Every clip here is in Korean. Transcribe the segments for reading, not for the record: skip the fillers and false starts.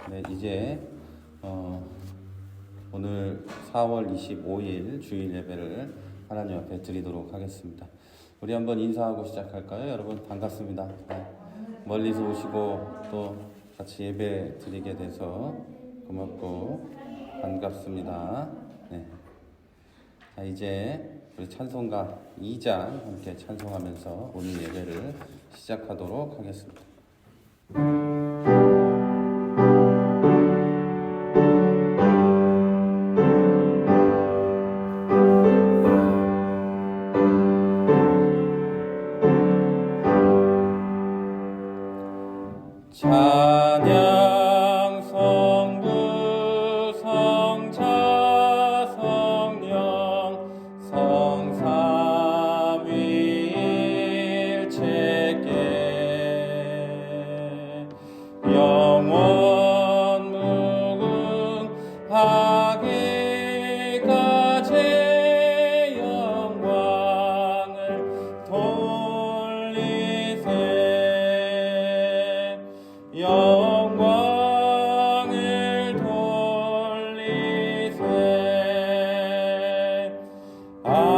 네, 이제 오늘 4월 25일 주일 예배를 하나님 앞에 드리도록 하겠습니다. 우리 한번 인사하고 시작할까요? 여러분 반갑습니다. 네, 멀리서 오시고 또 같이 예배 드리게 돼서 고맙고 반갑습니다. 네. 자, 이제 우리 찬송가 2장 함께 찬송하면서 오늘 예배를 시작하도록 하겠습니다. 찬양 성부 성자 성령 성삼위일체께 영원 무궁하기까지 영광을 돌리세 영광을 돌리세 아멘.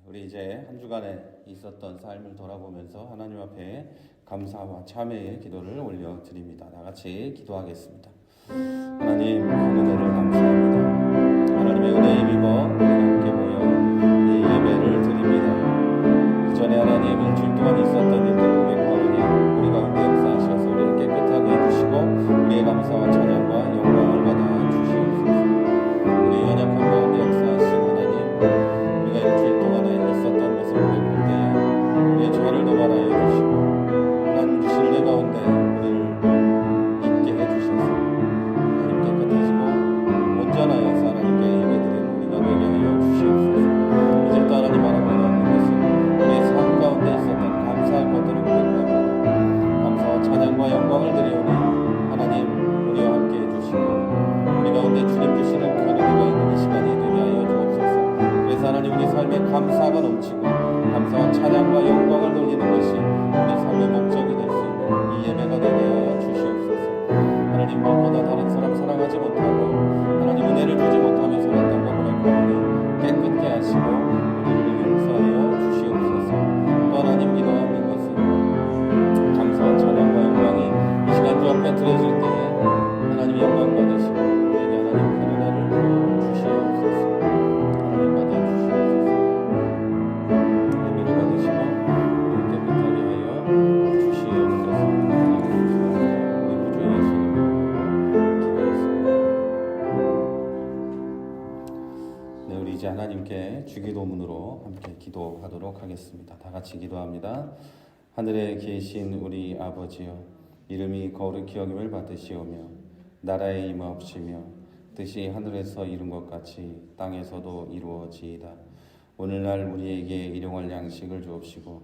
우리 이제 한 주간에 있었던 삶을 돌아보면서 하나님 앞에 감사와 참회의 기도를 올려드립니다. 다 같이 기도하겠습니다. 하나님, 그 은혜를 감사합니다. 하나님의 은혜에 힘입어 우리가 함께 모여 이 예배를 드립니다. 전에 하나님 일주일 동안 있었던 일들을 고백하오니 우리 가운데 역사하셔서 우리를 깨끗하게 해주시고 우리의 감사와 찬양과 영광을 받아 주시옵소서. 우리 연약한 가운데 역사하신 하나님, 우리가 일주일 동안에 있었던 것을 고백할 때에 우리의 죄를 도말하여 주시고 하나님 주신 은혜 가운데 우리를 있게 해주셔서 하나님 깨끗해지고 온전하여서 하나님께 예배드리는 우리가 되게 하여 주시옵소서. 이제 또 하나님 바라보는 것은 우리의 삶 가운데 있었던 감사할 것들을 고백합니다. 감사와 찬양과 영광을 드리오니 하나님 우리와 함께 해주시고 우리 가운데 주님 주시는 그 은혜가 있는 이 시간이 되게 하여 주옵소서. 그래서 하나님 우리 삶에 감사가 넘치고 감사와 찬양과 영광을 돌리는 것이 우리 삶의 목적이 될 수 있는 이 예배가 되게 하여 주시옵소서. 하나님 무엇보다 다른 사람 사랑하지 못하고 하나님 은혜를 주지 못하며 살았던 것 고백하오니 깨끗게 하시고 우리를 용서하여 주시옵소서. 또 하나님 기도하는 것은 감사와 찬양과 영광이 이 시간 주 앞에 드려질 때에 하나님 영광 받으시고 우리에게 하나님 큰 은혜를 주시옵소서. 하나님 받아 주시옵소서. 예배를 받으시고 우리 깨끗하게 하여 주시옵소서. 우리 구주 예수님 기도했습니다. 네, 우리 이제 하나님께 주기도문으로 함께 기도하도록 하겠습니다. 다 같이 기도합니다. 하늘에 계신 우리 아버지여, 이름이 거룩히 여김을 받으시오며 나라의 임하옵시며 뜻이 하늘에서 이룬 것 같이 땅에서도 이루어지이다. 오늘날 우리에게 일용할 양식을 주옵시고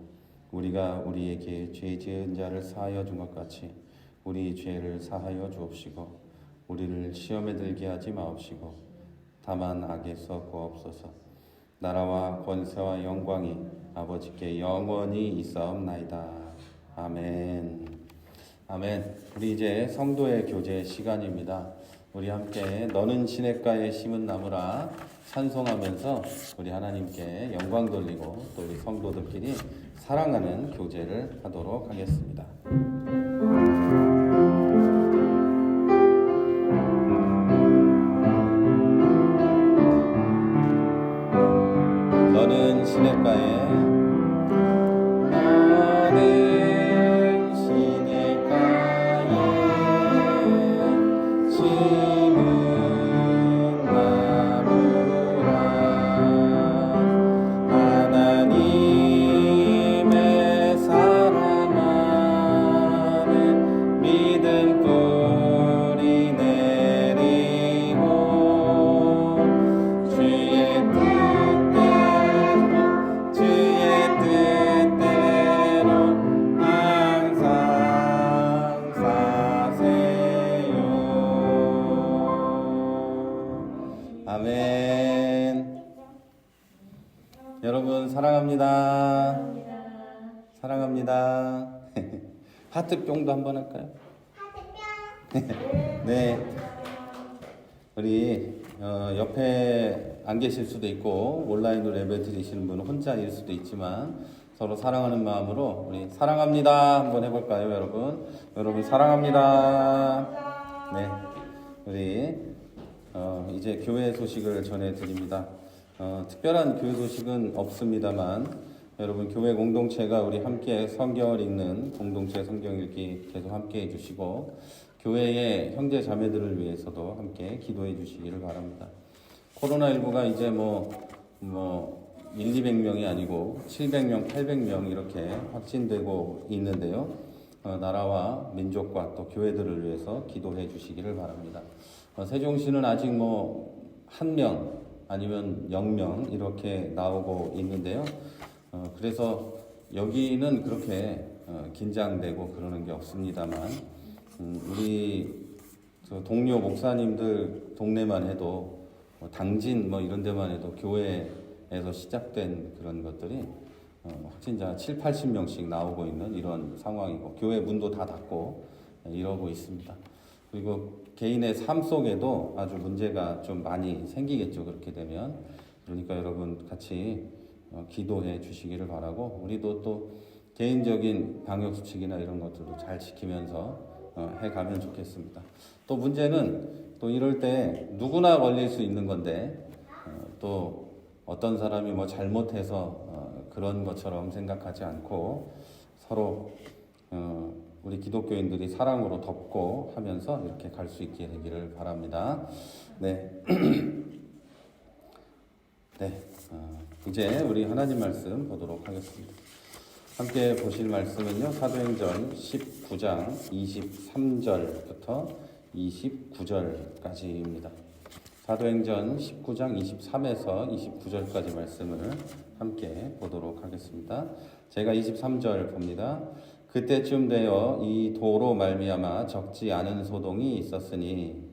우리가 우리에게 죄 지은 자를 사하여 준 것 같이 우리 죄를 사하여 주옵시고 우리를 시험에 들게 하지 마옵시고 다만 악에서 구하옵소서. 나라와 권세와 영광이 아버지께 영원히 있사옵나이다. 아멘. 아멘. 우리 이제 성도의 교제 시간입니다. 우리 함께 너는 시냇가에 심은 나무라 찬송하면서 우리 하나님께 영광 돌리고 또 우리 성도들끼리 사랑하는 교제를 하도록 하겠습니다. 너는 시냇가에 아멘. 여러분 사랑합니다. 사랑합니다. 하트뿅도 한번 할까요? 네. 우리 옆에 안 계실 수도 있고 온라인으로 예배 드리시는 분은 혼자일 수도 있지만 서로 사랑하는 마음으로 우리 사랑합니다 한번 해볼까요, 여러분? 여러분 사랑합니다. 네. 우리 이제 교회 소식을 전해드립니다. 특별한 교회 소식은 없습니다만 여러분 교회 공동체가 우리 함께 성경을 읽는 공동체 성경 읽기 계속 함께 해주시고 교회의 형제 자매들을 위해서도 함께 기도해 주시기를 바랍니다. 코로나19가 이제 뭐 200명이 아니고 700명, 800명 이렇게 확진되고 있는데요. 나라와 민족과 또 교회들을 위해서 기도해 주시기를 바랍니다. 세종시는 아직 1명 아니면 0명 이렇게 나오고 있는데요. 그래서 여기는 그렇게 긴장되고 그러는 게 없습니다만 우리 동료 목사님들 동네만 해도 당진 이런 데만 해도 교회에서 시작된 그런 것들이 확진자 7, 80명씩 나오고 있는 이런 상황이고 교회 문도 다 닫고 이러고 있습니다. 그리고 개인의 삶 속에도 아주 문제가 좀 많이 생기겠죠. 그렇게 되면. 그러니까 여러분 같이 기도해 주시기를 바라고 우리도 또 개인적인 방역수칙이나 이런 것들도 잘 지키면서 해가면 좋겠습니다. 또 문제는 또 이럴 때 누구나 걸릴 수 있는 건데 또 어떤 사람이 잘못해서 그런 것처럼 생각하지 않고 서로 우리 기독교인들이 사랑으로 덮고 하면서 이렇게 갈 수 있게 되기를 바랍니다. 네. 네. 이제 우리 하나님 말씀 보도록 하겠습니다. 함께 보실 말씀은요. 사도행전 19장 23절부터 29절까지입니다. 사도행전 19장 23에서 29절까지 말씀을 함께 보도록 하겠습니다. 제가 23절 봅니다. 그때쯤 되어 이 도로 말미암아 적지 않은 소동이 있었으니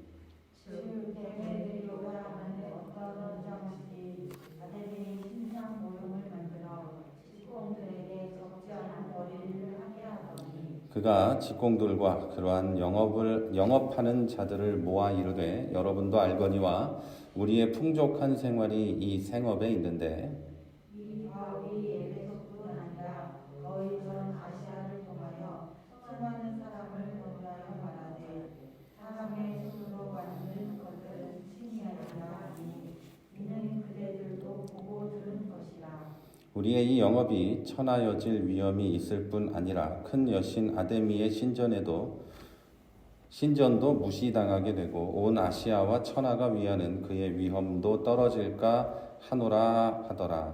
그가 직공들과 그러한 영업하는 자들을 모아 이르되 여러분도 알거니와 우리의 풍족한 생활이 이 생업에 있는데 이 바울이 에베소뿐 아니라 거의 전 아시아를 통하여 수많은 사람을 권하여 말하되 사람의 손으로 만든 것들은 신이 아니라 이는 그대들도 보고 들은 것이라. 우리의 이 영업이 천하여질 위험이 있을 뿐 아니라 큰 여신 아데미의 신전도 무시당하게 되고 온 아시아와 천하가 위하는 그의 위험도 떨어질까 하노라 하더라.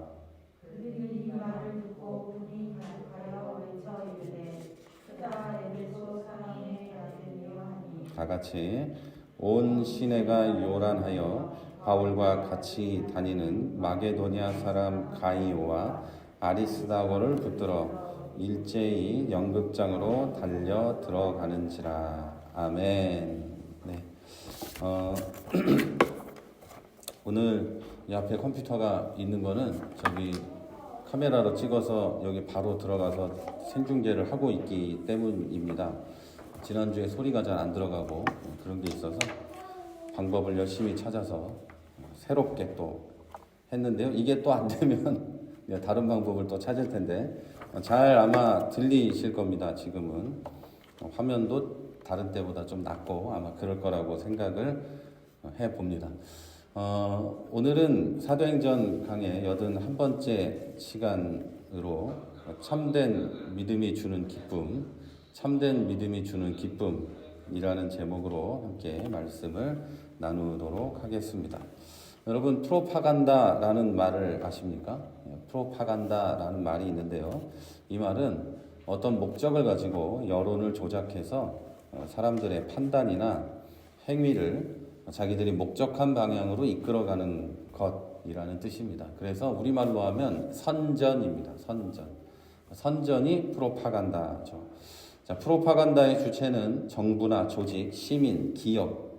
그들이 이 말을 듣고 분이 가득하여 외쳐 이르되 그가 에베소 사람의 아들이요 하니 다 같이 온 시내가 요란하여 바울과 같이 다니는 마게도냐 사람 가이오와 아리스다고를 붙들어 일제히 연극장으로 달려 들어가는지라. 아멘. 네. 오늘 이 앞에 컴퓨터가 있는 거는 저기 카메라로 찍어서 여기 바로 들어가서 생중계를 하고 있기 때문입니다. 지난주에 소리가 잘 안 들어가고 그런 게 있어서 방법을 열심히 찾아서 새롭게 또 했는데요. 이게 또 안 되면 다른 방법을 또 찾을 텐데 잘 아마 들리실 겁니다. 지금은 화면도 다른 때보다 좀 낮고 아마 그럴 거라고 생각을 해봅니다. 오늘은 사도행전 강의 81번째 시간으로 참된 믿음이 주는 기쁨이라는 제목으로 함께 말씀을 나누도록 하겠습니다. 여러분 프로파간다라는 말을 아십니까? 프로파간다라는 말이 있는데요. 이 말은 어떤 목적을 가지고 여론을 조작해서 사람들의 판단이나 행위를 자기들이 목적한 방향으로 이끌어가는 것이라는 뜻입니다. 그래서 우리말로 하면 선전입니다. 선전이 프로파간다죠. 자, 프로파간다의 주체는 정부나 조직, 시민, 기업,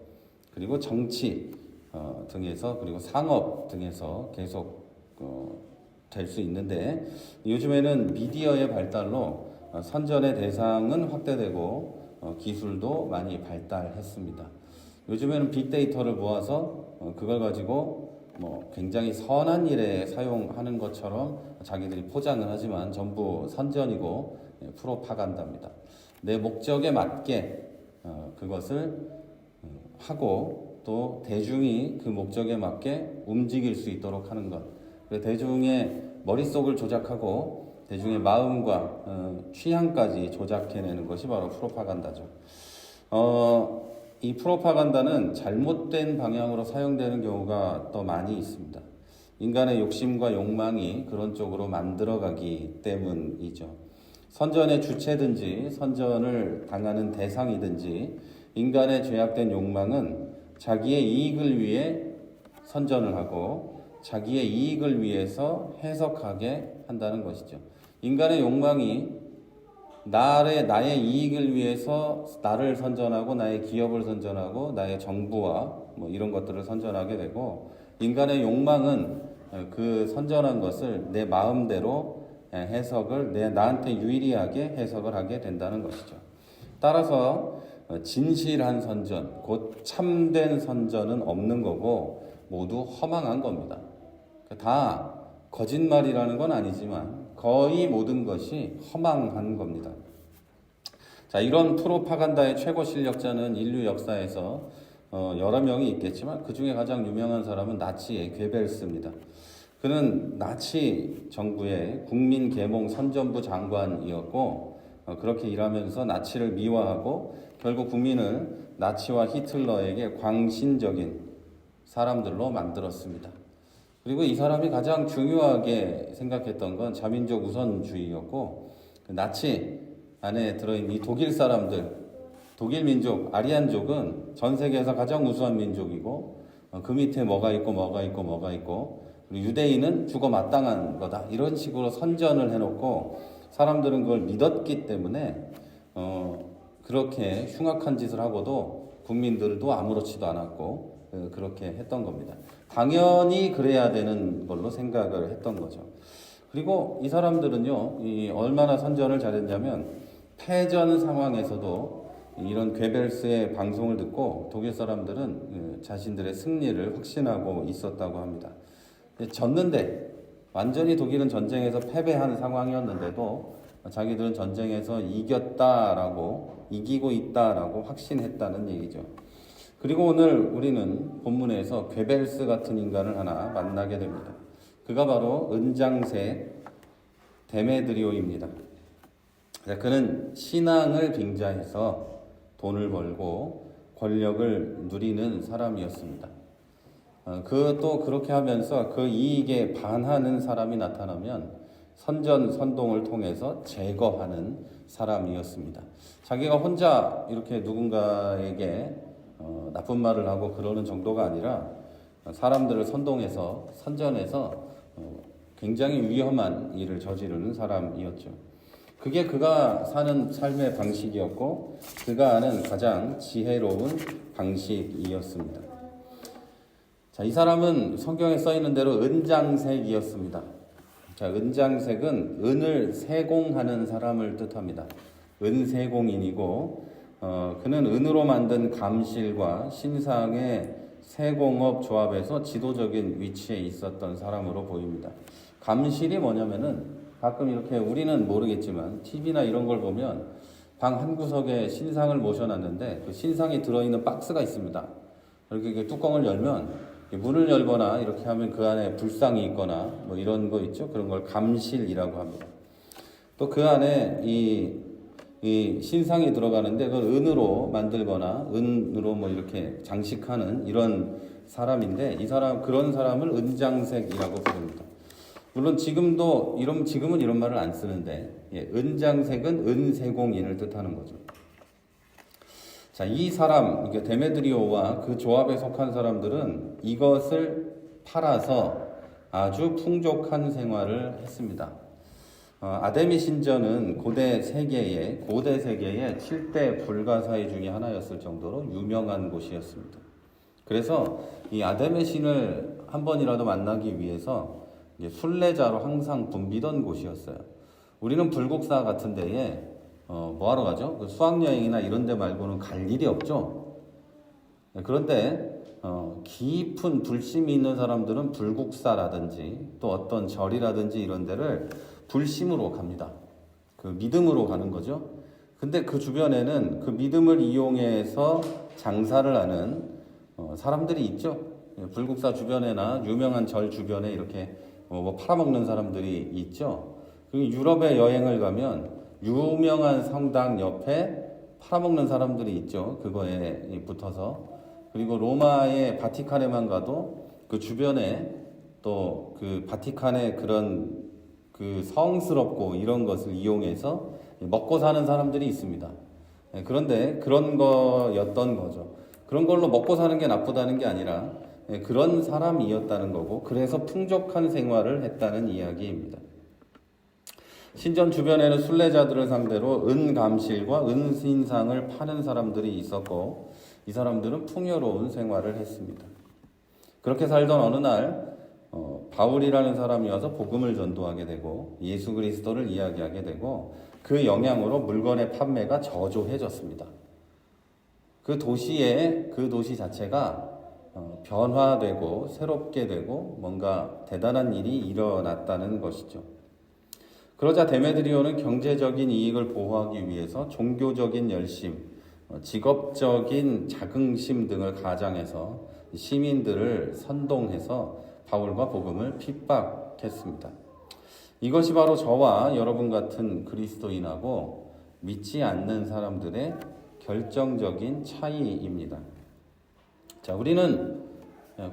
그리고 정치 등에서 그리고 상업 등에서 계속 될 수 있는데 요즘에는 미디어의 발달로 선전의 대상은 확대되고 기술도 많이 발달했습니다. 요즘에는 빅데이터를 모아서 그걸 가지고 굉장히 선한 일에 사용하는 것처럼 자기들이 포장을 하지만 전부 선전이고 프로파간다입니다. 내 목적에 맞게 그것을 하고 또 대중이 그 목적에 맞게 움직일 수 있도록 하는 것. 대중의 머릿속을 조작하고 대중의 마음과 취향까지 조작해내는 것이 바로 프로파간다죠. 이 프로파간다는 잘못된 방향으로 사용되는 경우가 더 많이 있습니다. 인간의 욕심과 욕망이 그런 쪽으로 만들어가기 때문이죠. 선전의 주체든지 선전을 당하는 대상이든지 인간의 죄악된 욕망은 자기의 이익을 위해 선전을 하고 자기의 이익을 위해서 해석하게 한다는 것이죠. 인간의 욕망이 나의 이익을 위해서 나를 선전하고 나의 기업을 선전하고 나의 정부와 이런 것들을 선전하게 되고 인간의 욕망은 그 선전한 것을 내 마음대로 해석을 나한테 유리하게 해석을 하게 된다는 것이죠. 따라서 진실한 선전, 곧 참된 선전은 없는 거고 모두 허망한 겁니다. 다 거짓말이라는 건 아니지만 거의 모든 것이 허망한 겁니다. 자, 이런 프로파간다의 최고 실력자는 인류 역사에서 여러 명이 있겠지만 그 중에 가장 유명한 사람은 나치의 괴벨스입니다. 그는 나치 정부의 국민계몽 선전부 장관이었고 그렇게 일하면서 나치를 미화하고 결국 국민을 나치와 히틀러에게 광신적인 사람들로 만들었습니다. 그리고 이 사람이 가장 중요하게 생각했던 건 자민족 우선주의였고 나치 안에 들어있는 이 독일 사람들, 독일 민족, 아리안족은 전 세계에서 가장 우수한 민족이고 그 밑에 뭐가 있고 그리고 유대인은 죽어 마땅한 거다. 이런 식으로 선전을 해놓고 사람들은 그걸 믿었기 때문에 그렇게 흉악한 짓을 하고도 국민들도 아무렇지도 않았고 그렇게 했던 겁니다. 당연히 그래야 되는 걸로 생각을 했던 거죠. 그리고 이 사람들은요, 얼마나 선전을 잘했냐면 패전 상황에서도 이런 괴벨스의 방송을 듣고 독일 사람들은 자신들의 승리를 확신하고 있었다고 합니다. 졌는데 완전히 독일은 전쟁에서 패배한 상황이었는데도 자기들은 전쟁에서 이기고 있다라고 확신했다는 얘기죠. 그리고 오늘 우리는 본문에서 괴벨스 같은 인간을 하나 만나게 됩니다. 그가 바로 은장세 데메드리오입니다. 그는 신앙을 빙자해서 돈을 벌고 권력을 누리는 사람이었습니다. 그것도 그렇게 하면서 그 이익에 반하는 사람이 나타나면 선동을 통해서 제거하는 사람이었습니다. 자기가 혼자 이렇게 누군가에게 나쁜 말을 하고 그러는 정도가 아니라 사람들을 선전해서 굉장히 위험한 일을 저지르는 사람이었죠. 그게 그가 사는 삶의 방식이었고 그가 아는 가장 지혜로운 방식이었습니다. 자, 이 사람은 성경에 써 있는 대로 은장색이었습니다. 자, 은장색은 은을 세공하는 사람을 뜻합니다. 은세공인이고 그는 은으로 만든 감실과 신상의 세공업 조합에서 지도적인 위치에 있었던 사람으로 보입니다. 감실이 뭐냐면은 가끔 이렇게 우리는 모르겠지만 TV나 이런 걸 보면 방 한 구석에 신상을 모셔놨는데 그 신상이 들어있는 박스가 있습니다. 이렇게 뚜껑을 열면 문을 열거나 이렇게 하면 그 안에 불상이 있거나 이런 거 있죠. 그런 걸 감실이라고 합니다. 또 그 안에 이 신상이 들어가는데 그걸 은으로 만들거나 은으로 이렇게 장식하는 이런 사람인데 그런 사람을 은장색이라고 부릅니다. 물론 지금은 이런 말을 안 쓰는데 은장색은 은세공인을 뜻하는 거죠. 자, 이 사람 데메드리오와 그 조합에 속한 사람들은 이것을 팔아서 아주 풍족한 생활을 했습니다. 아데미 신전은 고대 세계의 7대 불가사의 중에 하나였을 정도로 유명한 곳이었습니다. 그래서 이 아데미 신을 한 번이라도 만나기 위해서 이제 순례자로 항상 붐비던 곳이었어요. 우리는 불국사 같은 데에 뭐하러 가죠? 그 수학여행이나 이런 데 말고는 갈 일이 없죠. 그런데 깊은 불심이 있는 사람들은 불국사라든지 또 어떤 절이라든지 이런 데를 불심으로 갑니다. 그 믿음으로 가는 거죠. 근데 그 주변에는 그 믿음을 이용해서 장사를 하는 사람들이 있죠. 불국사 주변에나 유명한 절 주변에 이렇게 뭐 팔아먹는 사람들이 있죠. 그리고 유럽에 여행을 가면 유명한 성당 옆에 팔아먹는 사람들이 있죠. 그거에 붙어서. 그리고 로마의 바티칸에만 가도 그 주변에 또 그 바티칸의 그런 그 성스럽고 이런 것을 이용해서 먹고 사는 사람들이 있습니다. 그런데 그런 거였던 거죠. 그런 걸로 먹고 사는 게 나쁘다는 게 아니라 그런 사람이었다는 거고, 그래서 풍족한 생활을 했다는 이야기입니다. 신전 주변에는 순례자들을 상대로 은감실과 은신상을 파는 사람들이 있었고, 이 사람들은 풍요로운 생활을 했습니다. 그렇게 살던 어느 날 바울이라는 사람이 와서 복음을 전도하게 되고 예수 그리스도를 이야기하게 되고, 그 영향으로 물건의 판매가 저조해졌습니다. 그 도시 자체가 변화되고 새롭게 되고 뭔가 대단한 일이 일어났다는 것이죠. 그러자 데메드리오는 경제적인 이익을 보호하기 위해서 종교적인 열심, 직업적인 자긍심 등을 가장해서 시민들을 선동해서 바울과 복음을 핍박했습니다. 이것이 바로 저와 여러분 같은 그리스도인하고 믿지 않는 사람들의 결정적인 차이입니다. 자, 우리는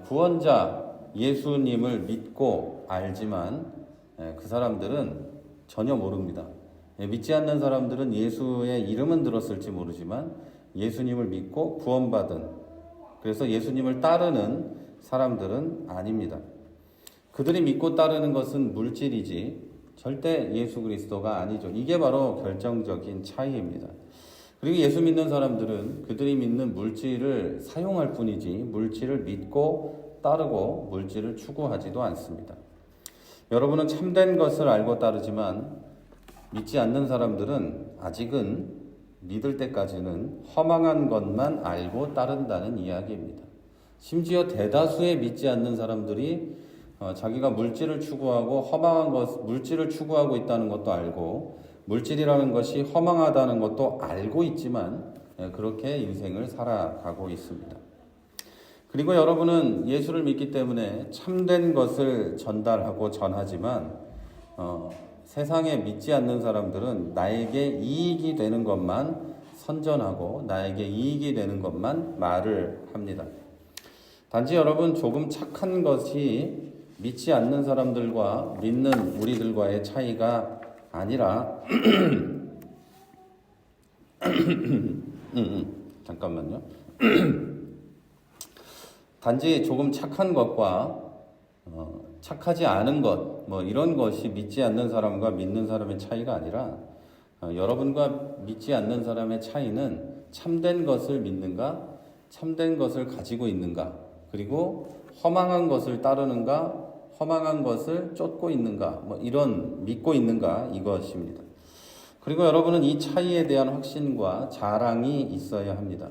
구원자 예수님을 믿고 알지만 그 사람들은 전혀 모릅니다. 믿지 않는 사람들은 예수의 이름은 들었을지 모르지만 예수님을 믿고 구원받은, 그래서 예수님을 따르는 사람들은 아닙니다. 그들이 믿고 따르는 것은 물질이지 절대 예수 그리스도가 아니죠. 이게 바로 결정적인 차이입니다. 그리고 예수 믿는 사람들은 그들이 믿는 물질을 사용할 뿐이지 물질을 믿고 따르고 물질을 추구하지도 않습니다. 여러분은 참된 것을 알고 따르지만 믿지 않는 사람들은 아직은 믿을 때까지는 허망한 것만 알고 따른다는 이야기입니다. 심지어 대다수의 믿지 않는 사람들이 자기가 물질을 추구하고 허망한 것, 물질을 추구하고 있다는 것도 알고 물질이라는 것이 허망하다는 것도 알고 있지만 그렇게 인생을 살아가고 있습니다. 그리고 여러분은 예수를 믿기 때문에 참된 것을 전달하고 전하지만 세상에 믿지 않는 사람들은 나에게 이익이 되는 것만 선전하고 나에게 이익이 되는 것만 말을 합니다. 단지 여러분 조금 착한 것이 믿지 않는 사람들과 믿는 우리들과의 차이가 아니라 잠깐만요. 단지 조금 착한 것과 착하지 않은 것, 뭐 이런 것이 믿지 않는 사람과 믿는 사람의 차이가 아니라 여러분과 믿지 않는 사람의 차이는 참된 것을 믿는가, 참된 것을 가지고 있는가, 그리고 허망한 것을 따르는가, 허망한 것을 쫓고 있는가, 뭐 이런 믿고 있는가, 이것입니다. 그리고 여러분은 이 차이에 대한 확신과 자랑이 있어야 합니다.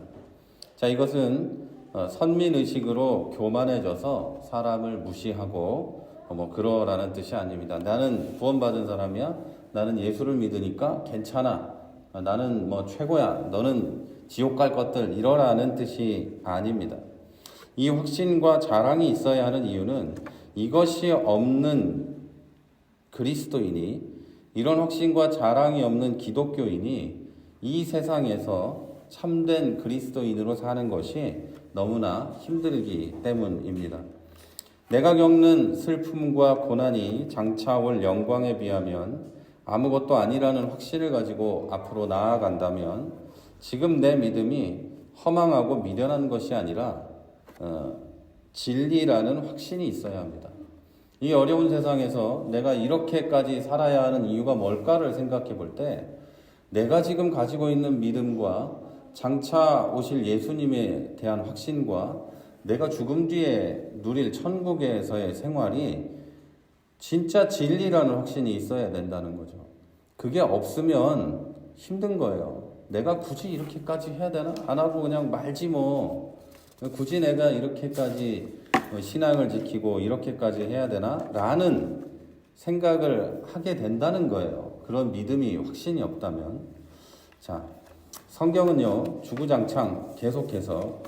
자, 이것은 선민의식으로 교만해져서 사람을 무시하고 뭐 그러라는 뜻이 아닙니다. 나는 구원받은 사람이야. 나는 예수를 믿으니까 괜찮아. 나는 뭐 최고야. 너는 지옥 갈 것들, 이러라는 뜻이 아닙니다. 이 확신과 자랑이 있어야 하는 이유는 이것이 없는 그리스도인이, 이런 확신과 자랑이 없는 기독교인이 이 세상에서 참된 그리스도인으로 사는 것이 너무나 힘들기 때문입니다. 내가 겪는 슬픔과 고난이 장차 올 영광에 비하면 아무것도 아니라는 확신을 가지고 앞으로 나아간다면 지금 내 믿음이 허망하고 미련한 것이 아니라 진리라는 확신이 있어야 합니다. 이 어려운 세상에서 내가 이렇게까지 살아야 하는 이유가 뭘까를 생각해 볼 때 내가 지금 가지고 있는 믿음과 장차 오실 예수님에 대한 확신과 내가 죽음 뒤에 누릴 천국에서의 생활이 진짜 진리라는 확신이 있어야 된다는 거죠. 그게 없으면 힘든 거예요. 내가 굳이 이렇게까지 해야 되나? 안 하고 그냥 말지 뭐. 굳이 내가 이렇게까지 신앙을 지키고 이렇게까지 해야 되나? 라는 생각을 하게 된다는 거예요. 그런 믿음이 확신이 없다면. 자, 성경은요, 주구장창 계속해서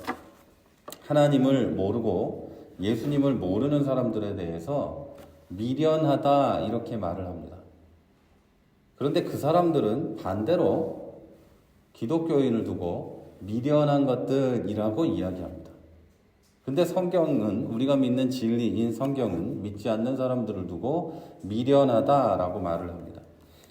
하나님을 모르고 예수님을 모르는 사람들에 대해서 미련하다 이렇게 말을 합니다. 그런데 그 사람들은 반대로 기독교인을 두고 미련한 것들이라고 이야기합니다. 근데 성경은, 우리가 믿는 진리인 성경은 믿지 않는 사람들을 두고 미련하다라고 말을 합니다.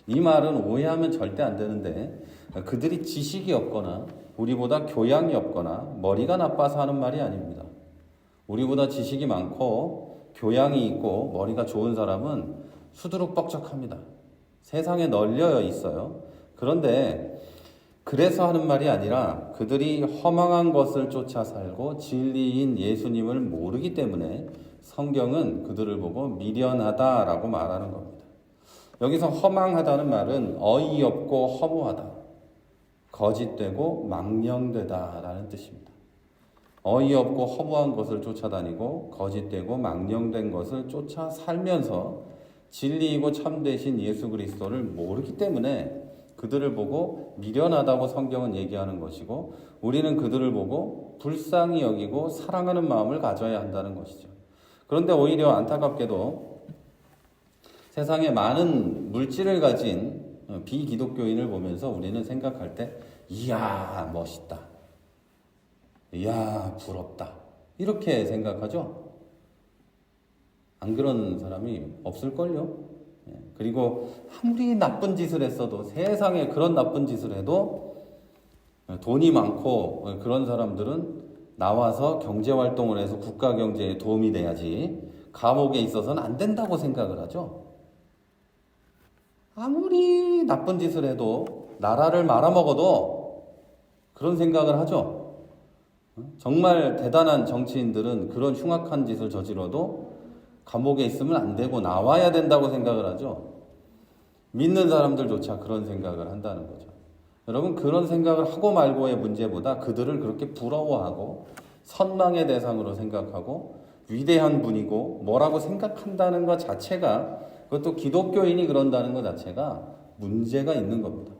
이 말은 오해하면 절대 안 되는데, 그들이 지식이 없거나 우리보다 교양이 없거나 머리가 나빠서 하는 말이 아닙니다. 우리보다 지식이 많고 교양이 있고 머리가 좋은 사람은 수두룩 뻑적합니다. 세상에 널려 있어요. 그런데 그래서 하는 말이 아니라 그들이 허망한 것을 쫓아 살고 진리인 예수님을 모르기 때문에 성경은 그들을 보고 미련하다라고 말하는 겁니다. 여기서 허망하다는 말은 어이없고 허무하다, 거짓되고 망령되다라는 뜻입니다. 어이없고 허무한 것을 쫓아다니고 거짓되고 망령된 것을 쫓아 살면서 진리이고 참되신 예수 그리스도를 모르기 때문에 그들을 보고 미련하다고 성경은 얘기하는 것이고, 우리는 그들을 보고 불쌍히 여기고 사랑하는 마음을 가져야 한다는 것이죠. 그런데 오히려 안타깝게도 세상에 많은 물질을 가진 비기독교인을 보면서 우리는 생각할 때, 이야 멋있다, 이야 부럽다, 이렇게 생각하죠. 안 그런 사람이 없을걸요. 그리고 아무리 나쁜 짓을 했어도, 세상에 그런 나쁜 짓을 해도 돈이 많고 그런 사람들은 나와서 경제활동을 해서 국가 경제에 도움이 돼야지 감옥에 있어서는 안 된다고 생각을 하죠. 아무리 나쁜 짓을 해도, 나라를 말아먹어도 그런 생각을 하죠. 정말 대단한 정치인들은 그런 흉악한 짓을 저질러도 감옥에 있으면 안 되고 나와야 된다고 생각을 하죠. 믿는 사람들조차 그런 생각을 한다는 거죠. 여러분, 그런 생각을 하고 말고의 문제보다 그들을 그렇게 부러워하고 선망의 대상으로 생각하고 위대한 분이고 뭐라고 생각한다는 것 자체가, 그것도 기독교인이 그런다는 것 자체가 문제가 있는 겁니다.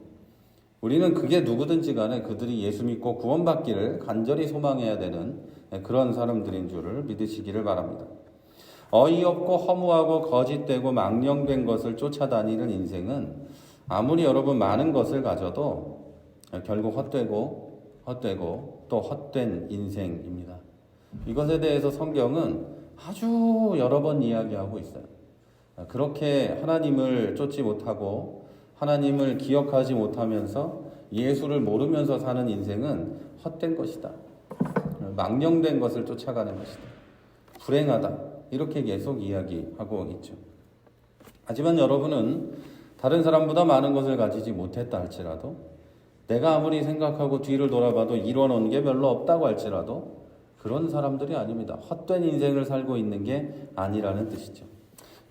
우리는 그게 누구든지 간에 그들이 예수 믿고 구원받기를 간절히 소망해야 되는 그런 사람들인 줄을 믿으시기를 바랍니다. 어이없고 허무하고 거짓되고 망령된 것을 쫓아다니는 인생은 아무리 여러분 많은 것을 가져도 결국 헛되고 또 헛된 인생입니다. 이것에 대해서 성경은 아주 여러 번 이야기하고 있어요. 그렇게 하나님을 쫓지 못하고 하나님을 기억하지 못하면서 예수를 모르면서 사는 인생은 헛된 것이다, 망령된 것을 쫓아가는 것이다, 불행하다, 이렇게 계속 이야기하고 있죠. 하지만 여러분은 다른 사람보다 많은 것을 가지지 못했다 할지라도, 내가 아무리 생각하고 뒤를 돌아봐도 이뤄놓은 게 별로 없다고 할지라도 그런 사람들이 아닙니다. 헛된 인생을 살고 있는 게 아니라는 뜻이죠.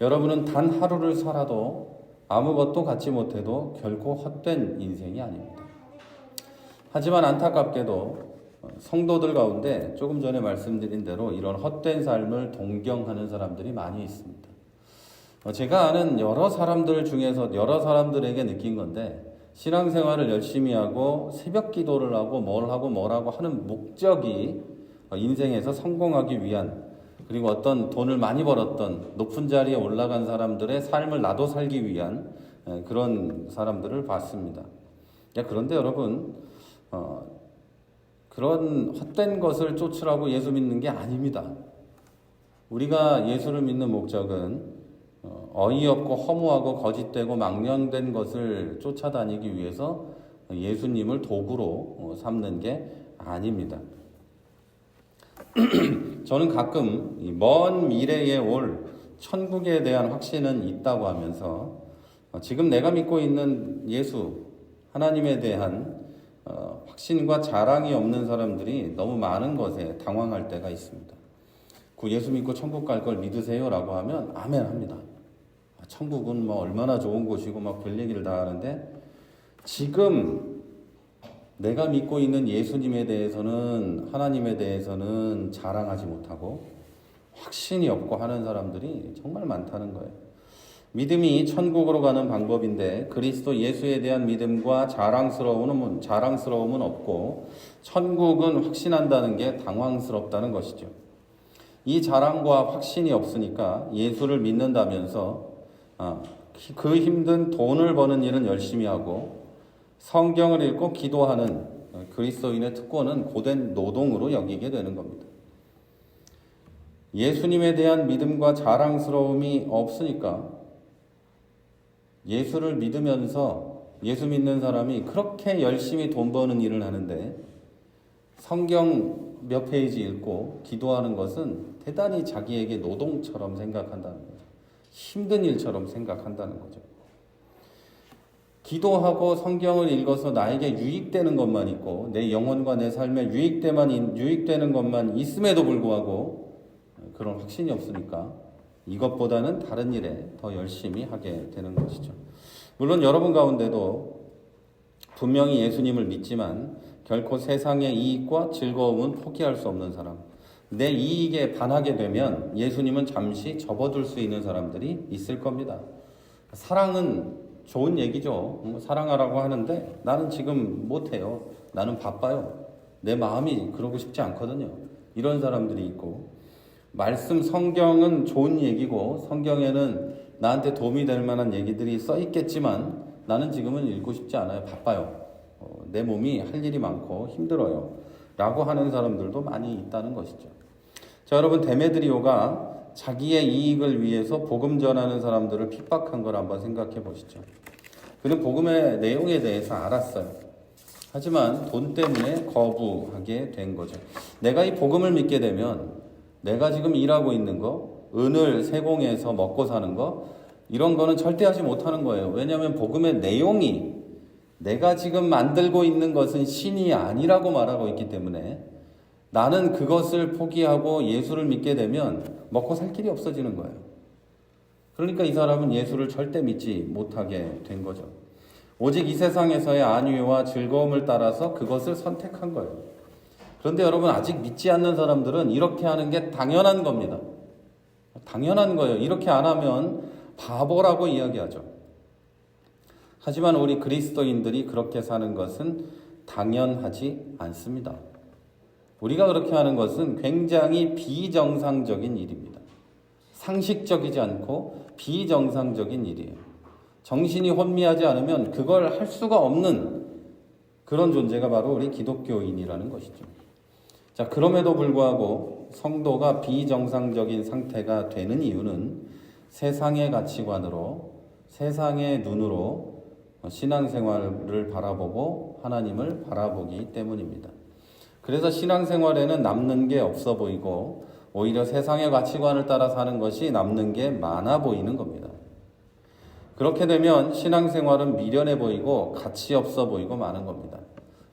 여러분은 단 하루를 살아도 아무것도 갖지 못해도 결코 헛된 인생이 아닙니다. 하지만 안타깝게도 성도들 가운데 조금 전에 말씀드린 대로 이런 헛된 삶을 동경하는 사람들이 많이 있습니다. 제가 아는 여러 사람들 중에서 여러 사람들에게 느낀 건데, 신앙생활을 열심히 하고 새벽 기도를 하고 뭐라고 하는 목적이 인생에서 성공하기 위한, 그리고 어떤 돈을 많이 벌었던 높은 자리에 올라간 사람들의 삶을 나도 살기 위한 그런 사람들을 봤습니다. 그런데 여러분, 그런 헛된 것을 쫓으라고 예수 믿는 게 아닙니다. 우리가 예수를 믿는 목적은 어이없고 허무하고 거짓되고 망령된 것을 쫓아다니기 위해서 예수님을 도구로 삼는 게 아닙니다. 저는 가끔 먼 미래에 올 천국에 대한 확신은 있다고 하면서 지금 내가 믿고 있는 예수, 하나님에 대한 확신과 자랑이 없는 사람들이 너무 많은 것에 당황할 때가 있습니다. 그 예수 믿고 천국 갈 걸 믿으세요? 라고 하면 아멘 합니다. 천국은 뭐 얼마나 좋은 곳이고 막 별 얘기를 다 하는데 지금 내가 믿고 있는 예수님에 대해서는 하나님에 대해서는 자랑하지 못하고 확신이 없고 하는 사람들이 정말 많다는 거예요. 믿음이 천국으로 가는 방법인데 그리스도 예수에 대한 믿음과 자랑스러움은 없고 천국은 확신한다는 게 당황스럽다는 것이죠. 이 자랑과 확신이 없으니까 예수를 믿는다면서 그 힘든 돈을 버는 일은 열심히 하고 성경을 읽고 기도하는 그리스도인의 특권은 고된 노동으로 여기게 되는 겁니다. 예수님에 대한 믿음과 자랑스러움이 없으니까 예수를 믿으면서 예수 믿는 사람이 그렇게 열심히 돈 버는 일을 하는데 성경 몇 페이지 읽고 기도하는 것은 대단히 자기에게 노동처럼 생각한다는 거죠. 힘든 일처럼 생각한다는 거죠. 기도하고 성경을 읽어서 나에게 유익되는 것만 있고 내 영혼과 내 삶에 유익되는 것만 있음에도 불구하고 그런 확신이 없으니까 이것보다는 다른 일에 더 열심히 하게 되는 것이죠. 물론 여러분 가운데도 분명히 예수님을 믿지만 결코 세상의 이익과 즐거움은 포기할 수 없는 사람, 내 이익에 반하게 되면 예수님은 잠시 접어둘 수 있는 사람들이 있을 겁니다. 사랑은 좋은 얘기죠. 사랑하라고 하는데 나는 지금 못해요. 나는 바빠요. 내 마음이 그러고 싶지 않거든요. 이런 사람들이 있고, 말씀 성경은 좋은 얘기고 성경에는 나한테 도움이 될 만한 얘기들이 써 있겠지만 나는 지금은 읽고 싶지 않아요. 바빠요. 내 몸이 할 일이 많고 힘들어요. 라고 하는 사람들도 많이 있다는 것이죠. 자, 여러분, 데메드리오가 자기의 이익을 위해서 복음 전하는 사람들을 핍박한 걸 한번 생각해 보시죠. 그는 복음의 내용에 대해서 알았어요. 하지만 돈 때문에 거부하게 된 거죠. 내가 이 복음을 믿게 되면 내가 지금 일하고 있는 거, 은을 세공해서 먹고 사는 거, 이런 거는 절대 하지 못하는 거예요. 왜냐하면 복음의 내용이 내가 지금 만들고 있는 것은 신이 아니라고 말하고 있기 때문에 나는 그것을 포기하고 예수를 믿게 되면 먹고 살 길이 없어지는 거예요. 그러니까 이 사람은 예수를 절대 믿지 못하게 된 거죠. 오직 이 세상에서의 안위와 즐거움을 따라서 그것을 선택한 거예요. 그런데 여러분, 아직 믿지 않는 사람들은 이렇게 하는 게 당연한 겁니다. 당연한 거예요. 이렇게 안 하면 바보라고 이야기하죠. 하지만 우리 그리스도인들이 그렇게 사는 것은 당연하지 않습니다. 우리가 그렇게 하는 것은 굉장히 비정상적인 일입니다. 상식적이지 않고 비정상적인 일이에요. 정신이 혼미하지 않으면 그걸 할 수가 없는 그런 존재가 바로 우리 기독교인이라는 것이죠. 자, 그럼에도 불구하고 성도가 비정상적인 상태가 되는 이유는 세상의 가치관으로, 세상의 눈으로 신앙생활을 바라보고 하나님을 바라보기 때문입니다. 그래서 신앙생활에는 남는 게 없어 보이고 오히려 세상의 가치관을 따라 사는 것이 남는 게 많아 보이는 겁니다. 그렇게 되면 신앙생활은 미련해 보이고 가치 없어 보이고 많은 겁니다.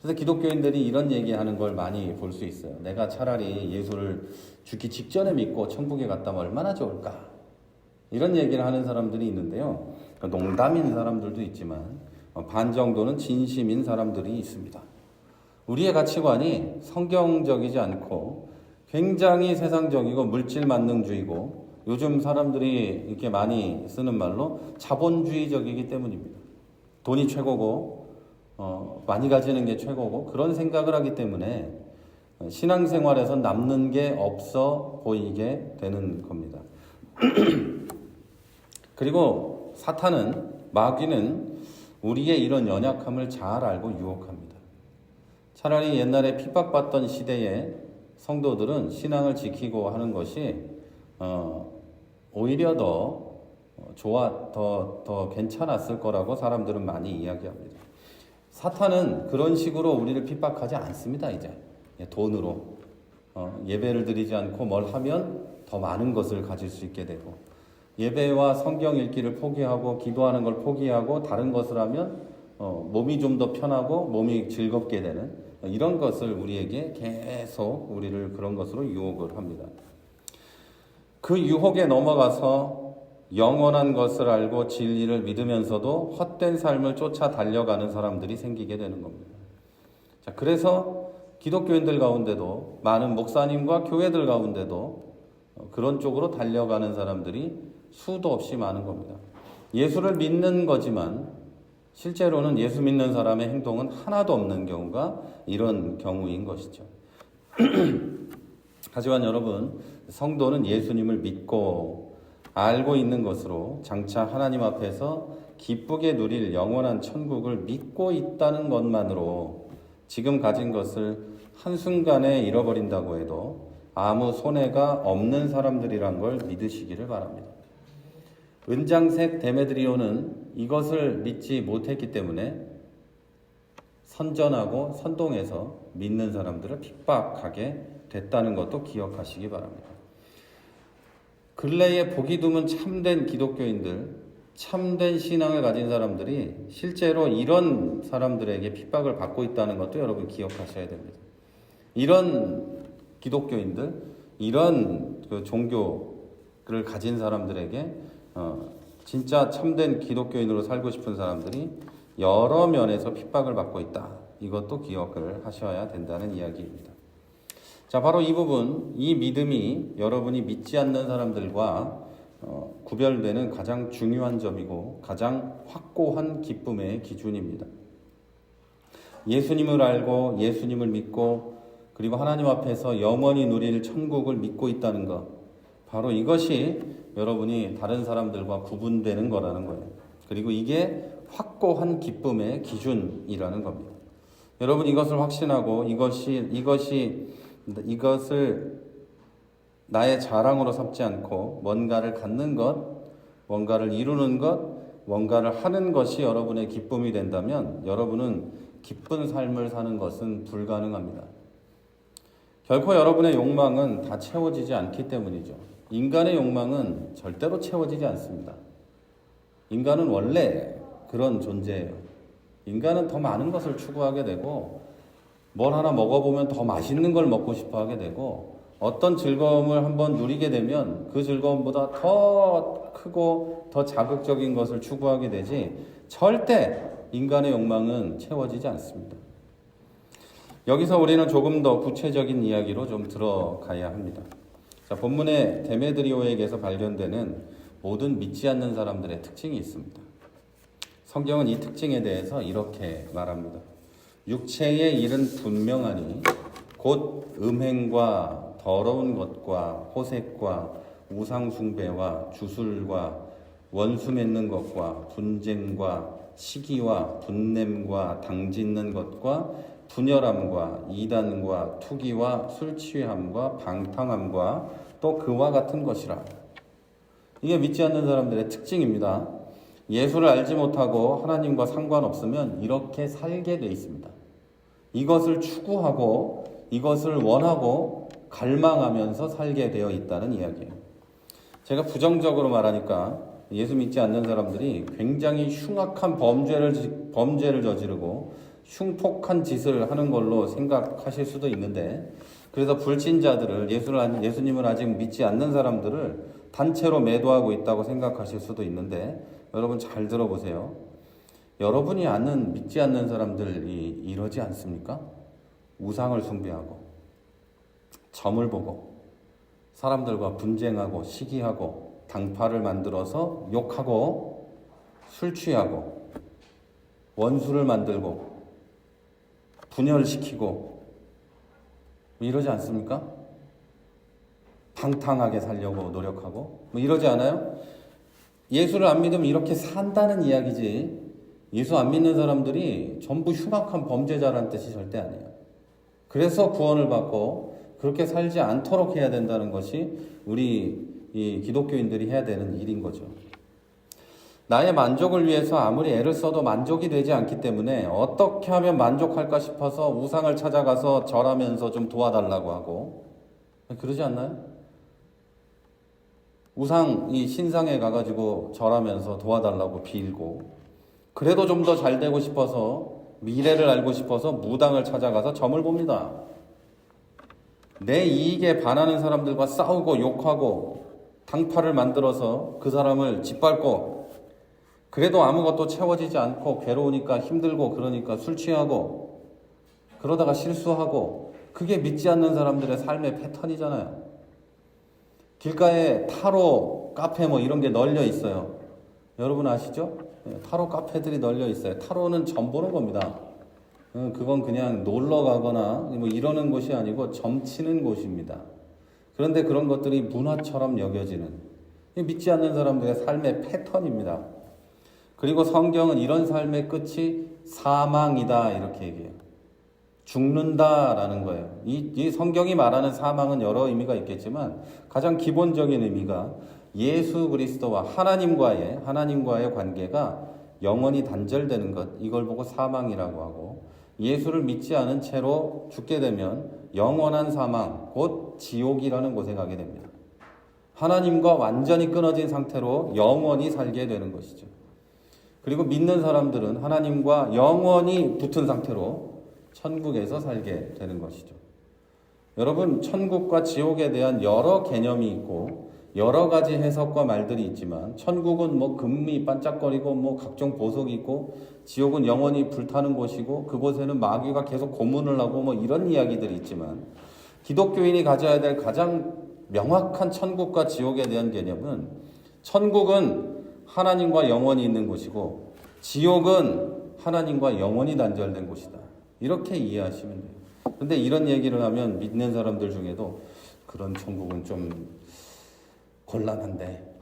그래서 기독교인들이 이런 얘기하는 걸 많이 볼 수 있어요. 내가 차라리 예수를 죽기 직전에 믿고 천국에 갔다면 얼마나 좋을까? 이런 얘기를 하는 사람들이 있는데요. 농담인 사람들도 있지만 반 정도는 진심인 사람들이 있습니다. 우리의 가치관이 성경적이지 않고 굉장히 세상적이고 물질만능주의고 요즘 사람들이 이렇게 많이 쓰는 말로 자본주의적이기 때문입니다. 돈이 최고고 많이 가지는 게 최고고 그런 생각을 하기 때문에 신앙생활에서 남는 게 없어 보이게 되는 겁니다. 그리고 사탄은, 마귀는 우리의 이런 연약함을 잘 알고 유혹합니다. 차라리 옛날에 핍박받던 시대에 성도들은 신앙을 지키고 하는 것이 오히려 더 괜찮았을 거라고 사람들은 많이 이야기합니다. 사탄은 그런 식으로 우리를 핍박하지 않습니다. 이제 돈으로 예배를 드리지 않고 뭘 하면 더 많은 것을 가질 수 있게 되고, 예배와 성경 읽기를 포기하고 기도하는 걸 포기하고 다른 것을 하면 몸이 좀 더 편하고 몸이 즐겁게 되는 이런 것을 우리에게 계속 우리를 그런 것으로 유혹을 합니다. 그 유혹에 넘어가서 영원한 것을 알고 진리를 믿으면서도 헛된 삶을 쫓아 달려가는 사람들이 생기게 되는 겁니다. 자, 그래서 기독교인들 가운데도 많은 목사님과 교회들 가운데도 그런 쪽으로 달려가는 사람들이 수도 없이 많은 겁니다. 예수를 믿는 거지만 실제로는 예수 믿는 사람의 행동은 하나도 없는 경우가 이런 경우인 것이죠. 하지만 여러분, 성도는 예수님을 믿고 알고 있는 것으로 장차 하나님 앞에서 기쁘게 누릴 영원한 천국을 믿고 있다는 것만으로 지금 가진 것을 한순간에 잃어버린다고 해도 아무 손해가 없는 사람들이란 걸 믿으시기를 바랍니다. 은장색 데메드리오는 이것을 믿지 못했기 때문에 선전하고 선동해서 믿는 사람들을 핍박하게 됐다는 것도 기억하시기 바랍니다. 근래에 보기 드문 참된 기독교인들, 참된 신앙을 가진 사람들이 실제로 이런 사람들에게 핍박을 받고 있다는 것도 여러분 기억하셔야 됩니다. 이런 기독교인들, 이런 종교를 가진 사람들에게 진짜 참된 기독교인으로 살고 싶은 사람들이 여러 면에서 핍박을 받고 있다. 이것도 기억을 하셔야 된다는 이야기입니다. 자, 바로 이 부분, 이 믿음이 여러분이 믿지 않는 사람들과 구별되는 가장 중요한 점이고 가장 확고한 기쁨의 기준입니다. 예수님을 알고 예수님을 믿고 그리고 하나님 앞에서 영원히 누릴 천국을 믿고 있다는 것, 바로 이것이 여러분이 다른 사람들과 구분되는 거라는 거예요. 그리고 이게 확고한 기쁨의 기준이라는 겁니다. 여러분 이것을 확신하고 이것을 나의 자랑으로 삼지 않고 뭔가를 갖는 것, 뭔가를 이루는 것, 뭔가를 하는 것이 여러분의 기쁨이 된다면 여러분은 기쁜 삶을 사는 것은 불가능합니다. 결코 여러분의 욕망은 다 채워지지 않기 때문이죠. 인간의 욕망은 절대로 채워지지 않습니다. 인간은 원래 그런 존재예요. 인간은 더 많은 것을 추구하게 되고 뭘 하나 먹어보면 더 맛있는 걸 먹고 싶어 하게 되고 어떤 즐거움을 한번 누리게 되면 그 즐거움보다 더 크고 더 자극적인 것을 추구하게 되지 절대 인간의 욕망은 채워지지 않습니다. 여기서 우리는 조금 더 구체적인 이야기로 좀 들어가야 합니다. 자, 본문의 데메드리오에게서 발견되는 모든 믿지 않는 사람들의 특징이 있습니다. 성경은 이 특징에 대해서 이렇게 말합니다. 육체의 일은 분명하니 곧 음행과 더러운 것과 호색과 우상숭배와 주술과 원수 맺는 것과 분쟁과 시기와 분냄과 당짓는 것과 분열함과 이단과 투기와 술취함과 방탕함과 또 그와 같은 것이라. 이게 믿지 않는 사람들의 특징입니다. 예수를 알지 못하고 하나님과 상관없으면 이렇게 살게 돼 있습니다. 이것을 추구하고 이것을 원하고 갈망하면서 살게 되어 있다는 이야기예요. 제가 부정적으로 말하니까 예수 믿지 않는 사람들이 굉장히 흉악한 범죄를 저지르고 흉폭한 짓을 하는 걸로 생각하실 수도 있는데, 그래서 불신자들을 예수님을 아직 믿지 않는 사람들을 단체로 매도하고 있다고 생각하실 수도 있는데, 여러분 잘 들어보세요. 여러분이 아는 믿지 않는 사람들이 이러지 않습니까? 우상을 숭배하고 점을 보고 사람들과 분쟁하고 시기하고 당파를 만들어서 욕하고 술 취하고 원수를 만들고 분열시키고 이러지 않습니까? 방탕하게 살려고 노력하고 이러지 않아요? 예수를 안 믿으면 이렇게 산다는 이야기지, 예수 안 믿는 사람들이 전부 흉악한 범죄자라는 뜻이 절대 아니에요. 그래서 구원을 받고 그렇게 살지 않도록 해야 된다는 것이 우리 이 기독교인들이 해야 되는 일인 거죠. 나의 만족을 위해서 아무리 애를 써도 만족이 되지 않기 때문에 어떻게 하면 만족할까 싶어서 우상을 찾아가서 절하면서 좀 도와달라고 하고, 그러지 않나요? 이 신상에 가가지고 절하면서 도와달라고 빌고, 그래도 좀 더 잘 되고 싶어서 미래를 알고 싶어서 무당을 찾아가서 점을 봅니다. 내 이익에 반하는 사람들과 싸우고 욕하고 당파를 만들어서 그 사람을 짓밟고 그래도 아무것도 채워지지 않고 괴로우니까 힘들고 그러니까 술 취하고 그러다가 실수하고 그게 믿지 않는 사람들의 삶의 패턴이잖아요. 길가에 타로 카페 뭐 이런 게 널려 있어요. 여러분 아시죠? 타로 카페들이 널려 있어요. 타로는 점 보는 겁니다. 그건 그냥 놀러 가거나 뭐 이러는 곳이 아니고 점 치는 곳입니다. 그런데 그런 것들이 문화처럼 여겨지는 믿지 않는 사람들의 삶의 패턴입니다. 그리고 성경은 이런 삶의 끝이 사망이다 이렇게 얘기해요. 죽는다라는 거예요. 이 성경이 말하는 사망은 여러 의미가 있겠지만 가장 기본적인 의미가 예수 그리스도와 하나님과의 관계가 영원히 단절되는 것, 이걸 보고 사망이라고 하고, 예수를 믿지 않은 채로 죽게 되면 영원한 사망, 곧 지옥이라는 곳에 가게 됩니다. 하나님과 완전히 끊어진 상태로 영원히 살게 되는 것이죠. 그리고 믿는 사람들은 하나님과 영원히 붙은 상태로 천국에서 살게 되는 것이죠. 여러분, 천국과 지옥에 대한 여러 개념이 있고 여러 가지 해석과 말들이 있지만, 천국은 뭐 금이 반짝거리고 뭐 각종 보석이 있고, 지옥은 영원히 불타는 곳이고 그곳에는 마귀가 계속 고문을 하고 뭐 이런 이야기들이 있지만, 기독교인이 가져야 될 가장 명확한 천국과 지옥에 대한 개념은, 천국은 하나님과 영원히 있는 곳이고 지옥은 하나님과 영원히 단절된 곳이다. 이렇게 이해하시면 돼요. 그런데 이런 얘기를 하면 믿는 사람들 중에도 그런 천국은 좀 곤란한데,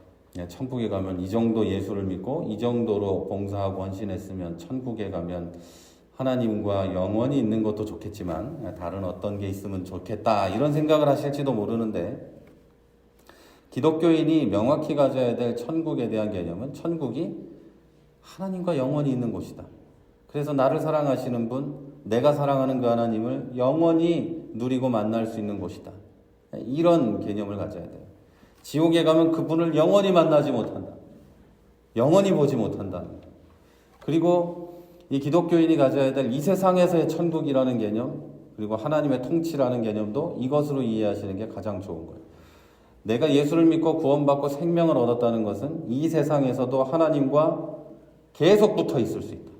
천국에 가면 이 정도 예수를 믿고 이 정도로 봉사하고 헌신했으면 천국에 가면 하나님과 영원히 있는 것도 좋겠지만 다른 어떤 게 있으면 좋겠다, 이런 생각을 하실지도 모르는데, 기독교인이 명확히 가져야 될 천국에 대한 개념은, 천국이 하나님과 영원히 있는 곳이다. 그래서 나를 사랑하시는 분, 내가 사랑하는 그 하나님을 영원히 누리고 만날 수 있는 곳이다. 이런 개념을 가져야 돼요. 지옥에 가면 그분을 영원히 만나지 못한다. 영원히 보지 못한다. 그리고 이 기독교인이 가져야 될 이 세상에서의 천국이라는 개념, 그리고 하나님의 통치라는 개념도 이것으로 이해하시는 게 가장 좋은 거예요. 내가 예수를 믿고 구원받고 생명을 얻었다는 것은 이 세상에서도 하나님과 계속 붙어 있을 수 있다.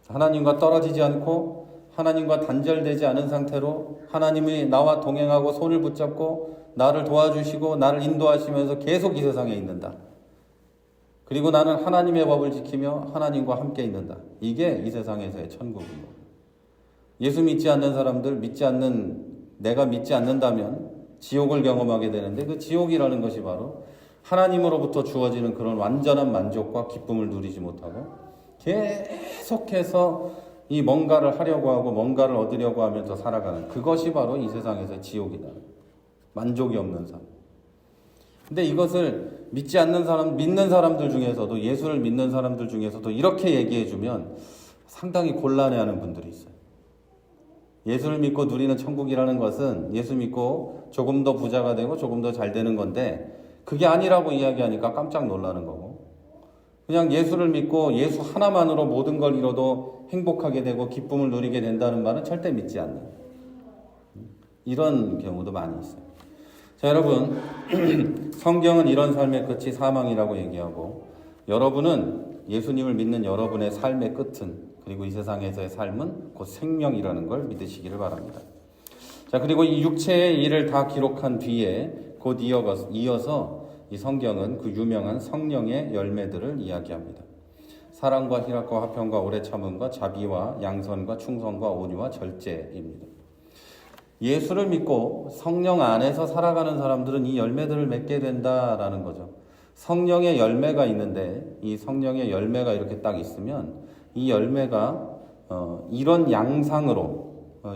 하나님과 떨어지지 않고 하나님과 단절되지 않은 상태로 하나님이 나와 동행하고 손을 붙잡고 나를 도와주시고 나를 인도하시면서 계속 이 세상에 있는다. 그리고 나는 하나님의 법을 지키며 하나님과 함께 있는다. 이게 이 세상에서의 천국입니다. 예수 믿지 않는 사람들, 내가 믿지 않는다면 지옥을 경험하게 되는데, 그 지옥이라는 것이 바로 하나님으로부터 주어지는 그런 완전한 만족과 기쁨을 누리지 못하고 계속해서 이 뭔가를 하려고 하고 뭔가를 얻으려고 하면서 살아가는, 그것이 바로 이 세상에서의 지옥이다. 만족이 없는 삶. 근데 이것을 믿지 않는 사람, 믿는 사람들 중에서도, 예수를 믿는 사람들 중에서도 이렇게 얘기해주면 상당히 곤란해하는 분들이 있어요. 예수를 믿고 누리는 천국이라는 것은 예수 믿고 조금 더 부자가 되고 조금 더 잘 되는 건데, 그게 아니라고 이야기하니까 깜짝 놀라는 거고, 그냥 예수를 믿고 예수 하나만으로 모든 걸 이뤄도 행복하게 되고 기쁨을 누리게 된다는 말은 절대 믿지 않는, 이런 경우도 많이 있어요. 자, 여러분, 성경은 이런 삶의 끝이 사망이라고 얘기하고, 여러분은, 예수님을 믿는 여러분의 삶의 끝은, 그리고 이 세상에서의 삶은 곧 생명이라는 걸 믿으시기를 바랍니다. 자, 그리고 이 육체의 일을 다 기록한 뒤에 곧 이어서 이 성경은 그 유명한 성령의 열매들을 이야기합니다. 사랑과 희락과 화평과 오래 참음과 자비와 양선과 충성과 온유와 절제입니다. 예수를 믿고 성령 안에서 살아가는 사람들은 이 열매들을 맺게 된다라는 거죠. 성령의 열매가 있는데, 이 성령의 열매가 이렇게 딱 있으면 이 열매가 이런 양상으로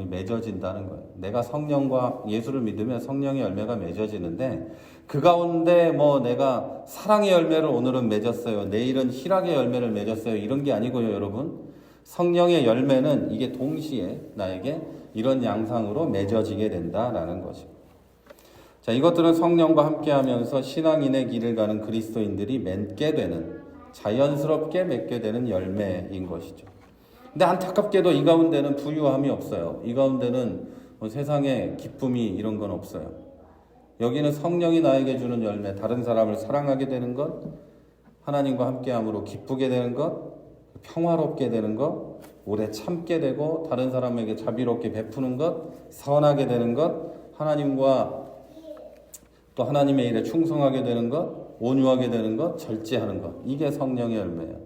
맺어진다는 거예요. 내가 성령과 예수를 믿으면 성령의 열매가 맺어지는데, 그 가운데 뭐 내가 사랑의 열매를 오늘은 맺었어요, 내일은 희락의 열매를 맺었어요, 이런 게 아니고요, 여러분. 성령의 열매는 이게 동시에 나에게 이런 양상으로 맺어지게 된다라는 것이죠. 자, 이것들은 성령과 함께하면서 신앙인의 길을 가는 그리스도인들이 맺게 되는, 자연스럽게 맺게 되는 열매인 것이죠. 근데 안타깝게도 이 가운데는 부유함이 없어요. 이 가운데는 뭐 세상에 기쁨이 이런 건 없어요. 여기는 성령이 나에게 주는 열매, 다른 사람을 사랑하게 되는 것, 하나님과 함께함으로 기쁘게 되는 것, 평화롭게 되는 것, 오래 참게 되고 다른 사람에게 자비롭게 베푸는 것, 선하게 되는 것, 하나님과 또 하나님의 일에 충성하게 되는 것, 온유하게 되는 것, 절제하는 것. 이게 성령의 열매예요.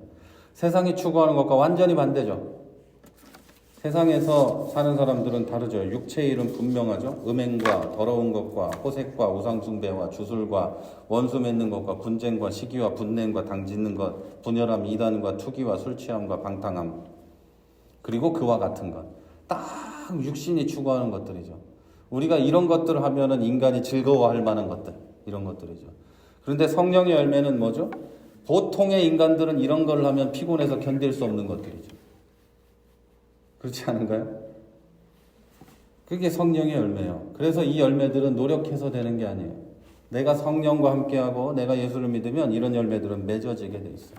세상이 추구하는 것과 완전히 반대죠. 세상에서 사는 사람들은 다르죠. 육체의 일은 분명하죠. 음행과 더러운 것과 호색과 우상숭배와 주술과 원수 맺는 것과 분쟁과 시기와 분냄과 당짓는 것, 분열함, 이단과 투기와 술취함과 방탕함, 그리고 그와 같은 것. 딱 육신이 추구하는 것들이죠. 우리가 이런 것들을 하면은 인간이 즐거워할 만한 것들, 이런 것들이죠. 그런데 성령의 열매는 뭐죠? 보통의 인간들은 이런 걸 하면 피곤해서 견딜 수 없는 것들이죠. 그렇지 않은가요? 그게 성령의 열매예요. 그래서 이 열매들은 노력해서 되는 게 아니에요. 내가 성령과 함께하고 내가 예수를 믿으면 이런 열매들은 맺어지게 돼 있어요.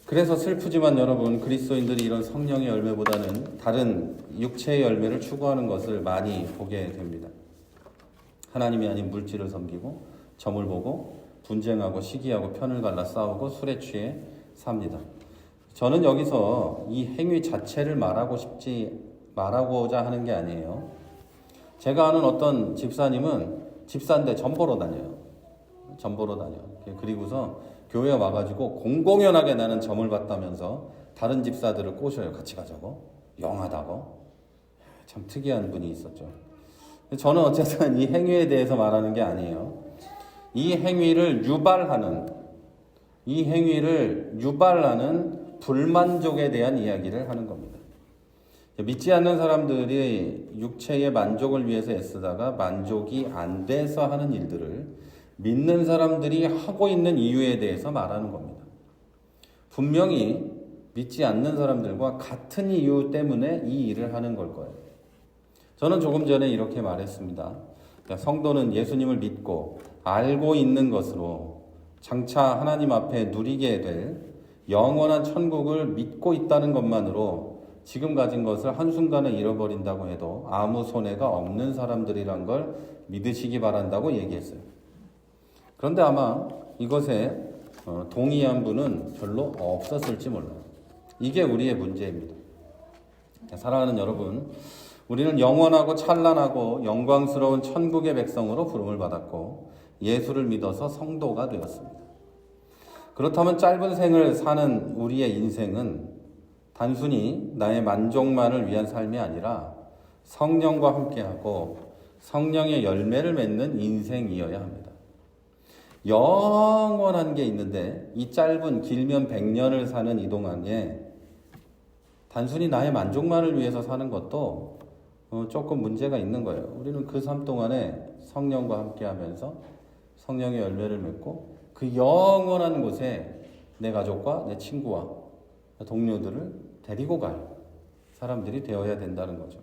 그래서 슬프지만 여러분, 그리스도인들이 이런 성령의 열매보다는 다른 육체의 열매를 추구하는 것을 많이 보게 됩니다. 하나님이 아닌 물질을 섬기고 점을 보고 분쟁하고 시기하고 편을 갈라 싸우고 술에 취해 삽니다. 저는 여기서 이 행위 자체를 말하고자 하는 게 아니에요. 제가 아는 어떤 집사님은 집사인데 점 보러 다녀요. 점 보러 다녀. 그리고서 교회에 와가지고 공공연하게 나는 점을 봤다면서 다른 집사들을 꼬셔요. 같이 가자고. 영하다고. 참 특이한 분이 있었죠. 저는 어쨌든 이 행위에 대해서 말하는 게 아니에요. 이 행위를 유발하는 불만족에 대한 이야기를 하는 겁니다. 믿지 않는 사람들이 육체의 만족을 위해서 애쓰다가 만족이 안 돼서 하는 일들을 믿는 사람들이 하고 있는 이유에 대해서 말하는 겁니다. 분명히 믿지 않는 사람들과 같은 이유 때문에 이 일을 하는 걸 거예요. 저는 조금 전에 이렇게 말했습니다. 성도는 예수님을 믿고 알고 있는 것으로 장차 하나님 앞에 누리게 될 영원한 천국을 믿고 있다는 것만으로 지금 가진 것을 한순간에 잃어버린다고 해도 아무 손해가 없는 사람들이란 걸 믿으시기 바란다고 얘기했어요. 그런데 아마 이것에 동의한 분은 별로 없었을지 몰라요. 이게 우리의 문제입니다. 사랑하는 여러분, 우리는 영원하고 찬란하고 영광스러운 천국의 백성으로 부름을 받았고 예수를 믿어서 성도가 되었습니다. 그렇다면 짧은 생을 사는 우리의 인생은 단순히 나의 만족만을 위한 삶이 아니라 성령과 함께하고 성령의 열매를 맺는 인생이어야 합니다. 영원한 게 있는데 이 짧은 길면 100년을 사는 이 동안에 단순히 나의 만족만을 위해서 사는 것도 조금 문제가 있는 거예요. 우리는 그 삶 동안에 성령과 함께하면서 성령의 열매를 맺고 그 영원한 곳에 내 가족과 내 친구와 동료들을 데리고 갈 사람들이 되어야 된다는 거죠.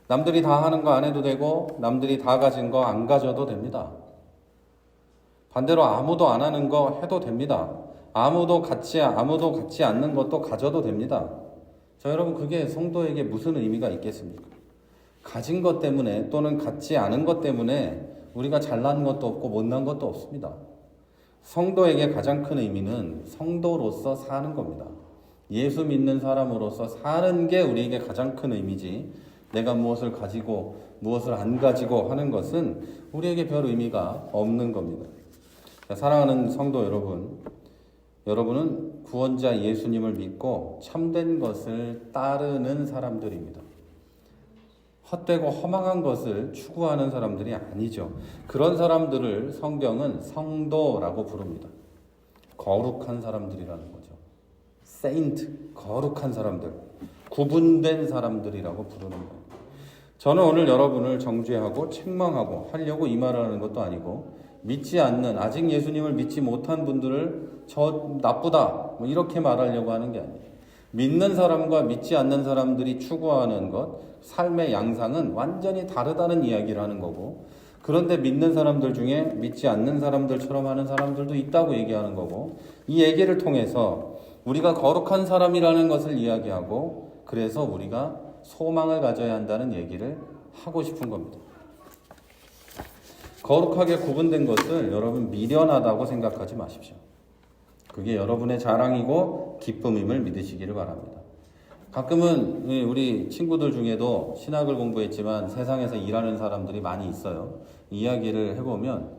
남들이 다 하는 거 안 해도 되고 남들이 다 가진 거 안 가져도 됩니다. 반대로 아무도 안 하는 거 해도 됩니다. 아무도 갖지 않는 것도 가져도 됩니다. 자, 여러분, 그게 성도에게 무슨 의미가 있겠습니까? 가진 것 때문에 또는 갖지 않은 것 때문에 우리가 잘난 것도 없고 못난 것도 없습니다. 성도에게 가장 큰 의미는 성도로서 사는 겁니다. 예수 믿는 사람으로서 사는 게 우리에게 가장 큰 의미지, 내가 무엇을 가지고 무엇을 안 가지고 하는 것은 우리에게 별 의미가 없는 겁니다. 사랑하는 성도 여러분, 여러분은 구원자 예수님을 믿고 참된 것을 따르는 사람들입니다. 헛되고 허망한 것을 추구하는 사람들이 아니죠. 그런 사람들을 성경은 성도라고 부릅니다. 거룩한 사람들이라는 거죠. 세인트, 거룩한 사람들, 구분된 사람들이라고 부르는 거예요. 저는 오늘 여러분을 정죄하고 책망하고 하려고 이 말을 하는 것도 아니고, 믿지 않는, 아직 예수님을 믿지 못한 분들을 저 나쁘다 이렇게 말하려고 하는 게 아니에요. 믿는 사람과 믿지 않는 사람들이 추구하는 것, 삶의 양상은 완전히 다르다는 이야기를 하는 거고, 그런데 믿는 사람들 중에 믿지 않는 사람들처럼 하는 사람들도 있다고 얘기하는 거고, 이 얘기를 통해서 우리가 거룩한 사람이라는 것을 이야기하고, 그래서 우리가 소망을 가져야 한다는 얘기를 하고 싶은 겁니다. 거룩하게 구분된 것을 여러분 미련하다고 생각하지 마십시오. 그게 여러분의 자랑이고 기쁨임을 믿으시기를 바랍니다. 가끔은 우리 친구들 중에도 신학을 공부했지만 세상에서 일하는 사람들이 많이 있어요. 이야기를 해보면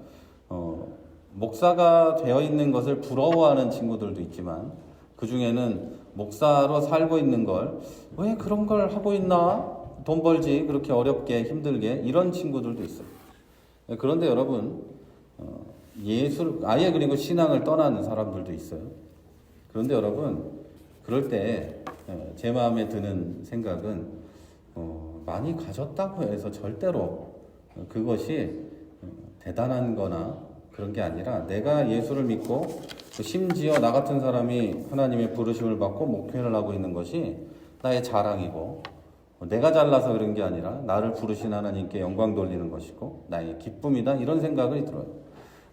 목사가 되어 있는 것을 부러워하는 친구들도 있지만 그 중에는 목사로 살고 있는 걸 왜 그런 걸 하고 있나? 돈 벌지 그렇게 어렵게 힘들게 이런 친구들도 있어요. 그런데 여러분 아예 그리고 신앙을 떠나는 사람들도 있어요. 그런데 여러분 그럴 때 제 마음에 드는 생각은 많이 가졌다고 해서 절대로 그것이 대단한 거나 그런 게 아니라 내가 예수를 믿고 심지어 나 같은 사람이 하나님의 부르심을 받고 목회를 하고 있는 것이 나의 자랑이고 내가 잘나서 그런 게 아니라 나를 부르신 하나님께 영광 돌리는 것이고 나의 기쁨이다 이런 생각이 들어요.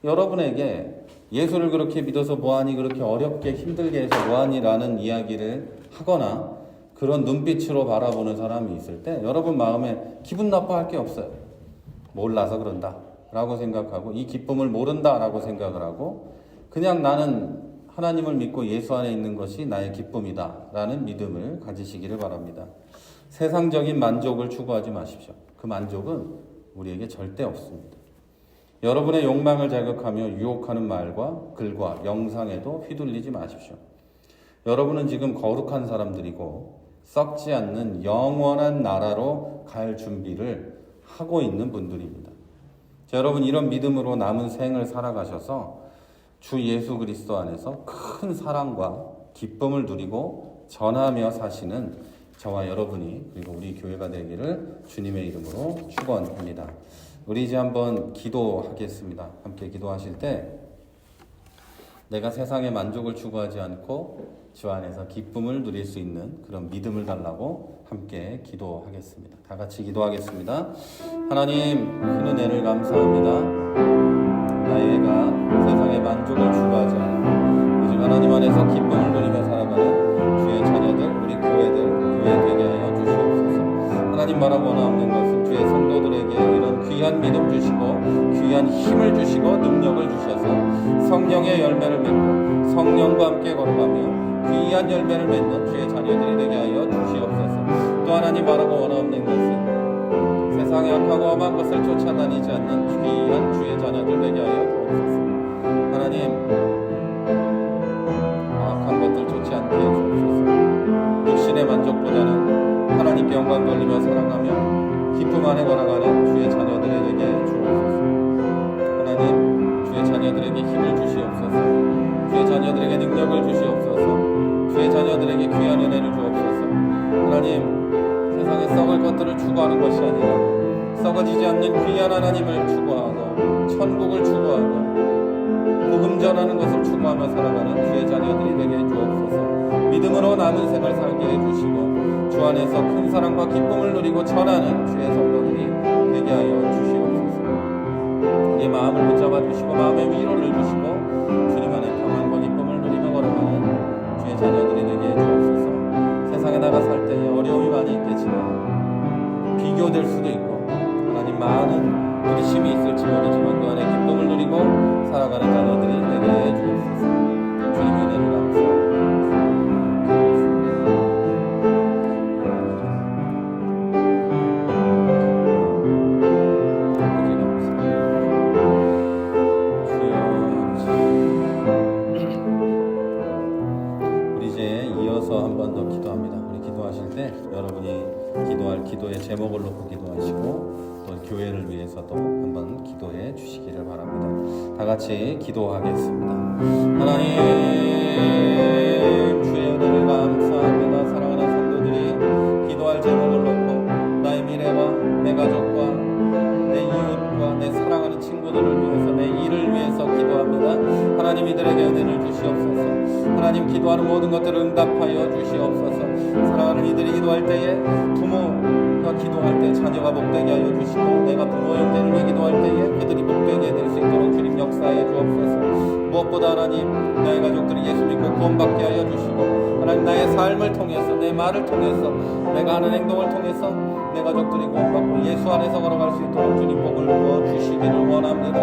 여러분에게 예수를 그렇게 믿어서 뭐하니 그렇게 어렵게 힘들게 해서 뭐하니라는 이야기를 하거나 그런 눈빛으로 바라보는 사람이 있을 때 여러분 마음에 기분 나빠할 게 없어요. 몰라서 그런다 라고 생각하고 이 기쁨을 모른다 라고 생각을 하고 그냥 나는 하나님을 믿고 예수 안에 있는 것이 나의 기쁨이다 라는 믿음을 가지시기를 바랍니다. 세상적인 만족을 추구하지 마십시오. 그 만족은 우리에게 절대 없습니다. 여러분의 욕망을 자극하며 유혹하는 말과 글과 영상에도 휘둘리지 마십시오. 여러분은 지금 거룩한 사람들이고 썩지 않는 영원한 나라로 갈 준비를 하고 있는 분들입니다. 자, 여러분 이런 믿음으로 남은 생을 살아가셔서 주 예수 그리스도 안에서 큰 사랑과 기쁨을 누리고 전하며 사시는 저와 여러분이 그리고 우리 교회가 되기를 주님의 이름으로 축원합니다. 우리 이제 한번 기도하겠습니다. 함께 기도하실 때 내가 세상의 만족을 추구하지 않고 주 안에서 기쁨을 누릴 수 있는 그런 믿음을 달라고 함께 기도하겠습니다. 다 같이 기도하겠습니다. 하나님 큰 은혜를 감사합니다. 나의가 세상의 만족을 추구하지 않고 오직 하나님 안에서 기쁨을 누리며 살아가는 주의 자녀들 우리 교회 되게 하여 주시옵소서. 하나님 말하고 원하는 것은 주의 성도들에게 이런 귀한 믿음 주시고 귀한 힘을 주시고 능력을 주셔서 성령의 열매를 맺고 성령과 함께 걸어가며 귀한 열매를 맺는 주의 자녀들이 되게 하여 주시옵소서. 또 하나님 말하고 원하는 것은 세상의 악하고 험한 것을 쫓아다니지 않는 귀한 주의 자녀들 되게 하여 주옵소서. 하나님 악한 것들 쫓지 않게 해주옵소서. 육신의 만족보다는 하나님께 영광 돌리며 살아가며 기쁨 안에 걸어가는 주의 자녀들에게 주옵소서. 하나님 주의 자녀들에게 힘을 주시옵소서. 주의 자녀들에게 능력을 주시옵소서. 주의 자녀들에게 귀한 은혜를 주옵소서. 하나님 세상에 썩을 것들을 추구하는 것이 아니라 썩어지지 않는 귀한 하나님을 추구하고 천국을 추구하고 복음 전하는 것을 추구하며 살아가는 주의 자녀들이 되게 해주옵소서. 믿음으로 남은 생을 살게 해주시고 주 안에서 큰 사랑과 기쁨을 누리고 전하는 주의 성도들이 되게 하여 주시옵소서. 우리의 마음을 붙잡아 주시고 마음의 위로를 주시고 주님 안에 평안과 기쁨을 누리며 걸어가는 주의 자녀들이 되게 해주옵소서. 세상에 나가 살 때에 어려움이 많이 있겠지만 비교될 수도 있고 하나님 많은 부딪힘이 있을지 모르지만 그 안에 기쁨을 누리고 살아가는 자녀들이 되게 해주옵소서. 주님의 은혜를 감사합니다. 한 번 더 기도합니다. 우리 기도하실 때 여러분이 기도할 기도의 제목을 놓고 기도하시고 또 교회를 위해서도 한번 기도해 주시기를 바랍니다. 다 같이 기도하겠습니다. 하나님 주의 은혜를 감사합니다. 사랑하는 성도들이 기도할 제목을 놓고 나의 미래와 내 가족과 내 이웃과 내 사랑하는 친구들을 위해서 내 일을 위해서 기도합니다. 하나님 이들에게 은혜를 주시옵소서. 하나님 기도하는 모든 것들을 응답하여 주시옵소서. 사랑하는 이들이 기도할 때에 부모가 기도할 때 자녀가 복되게 하여 주시고 내가 부모 형제를 위해 기도할 때에 그들이 복되게 될 수 있도록 주님 역사해 주옵소서. 무엇보다 하나님 나의 가족들이 예수 믿고 구원받게 하여 주시고 하나님 나의 삶을 통해서 내 말을 통해서 내가 하는 행동을 통해서 내 가족들이 구원받고 예수 안에서 걸어갈 수 있도록 주님 복을 부어 주시기를 원합니다.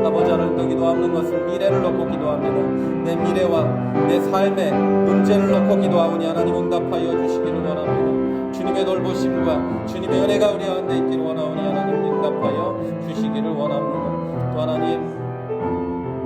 아버지 하나님도 기도하는 것은 미래를 놓고 기도합니다. 내 미래와 내 삶의 문제를 놓고 기도하오니 하나님 응답하여 주시기를 원합니다. 주님의 돌보심과 주님의 은혜가 우리 가운데 있기를 원하오니 하나님 응답하여 주시기를 원합니다. 또 하나님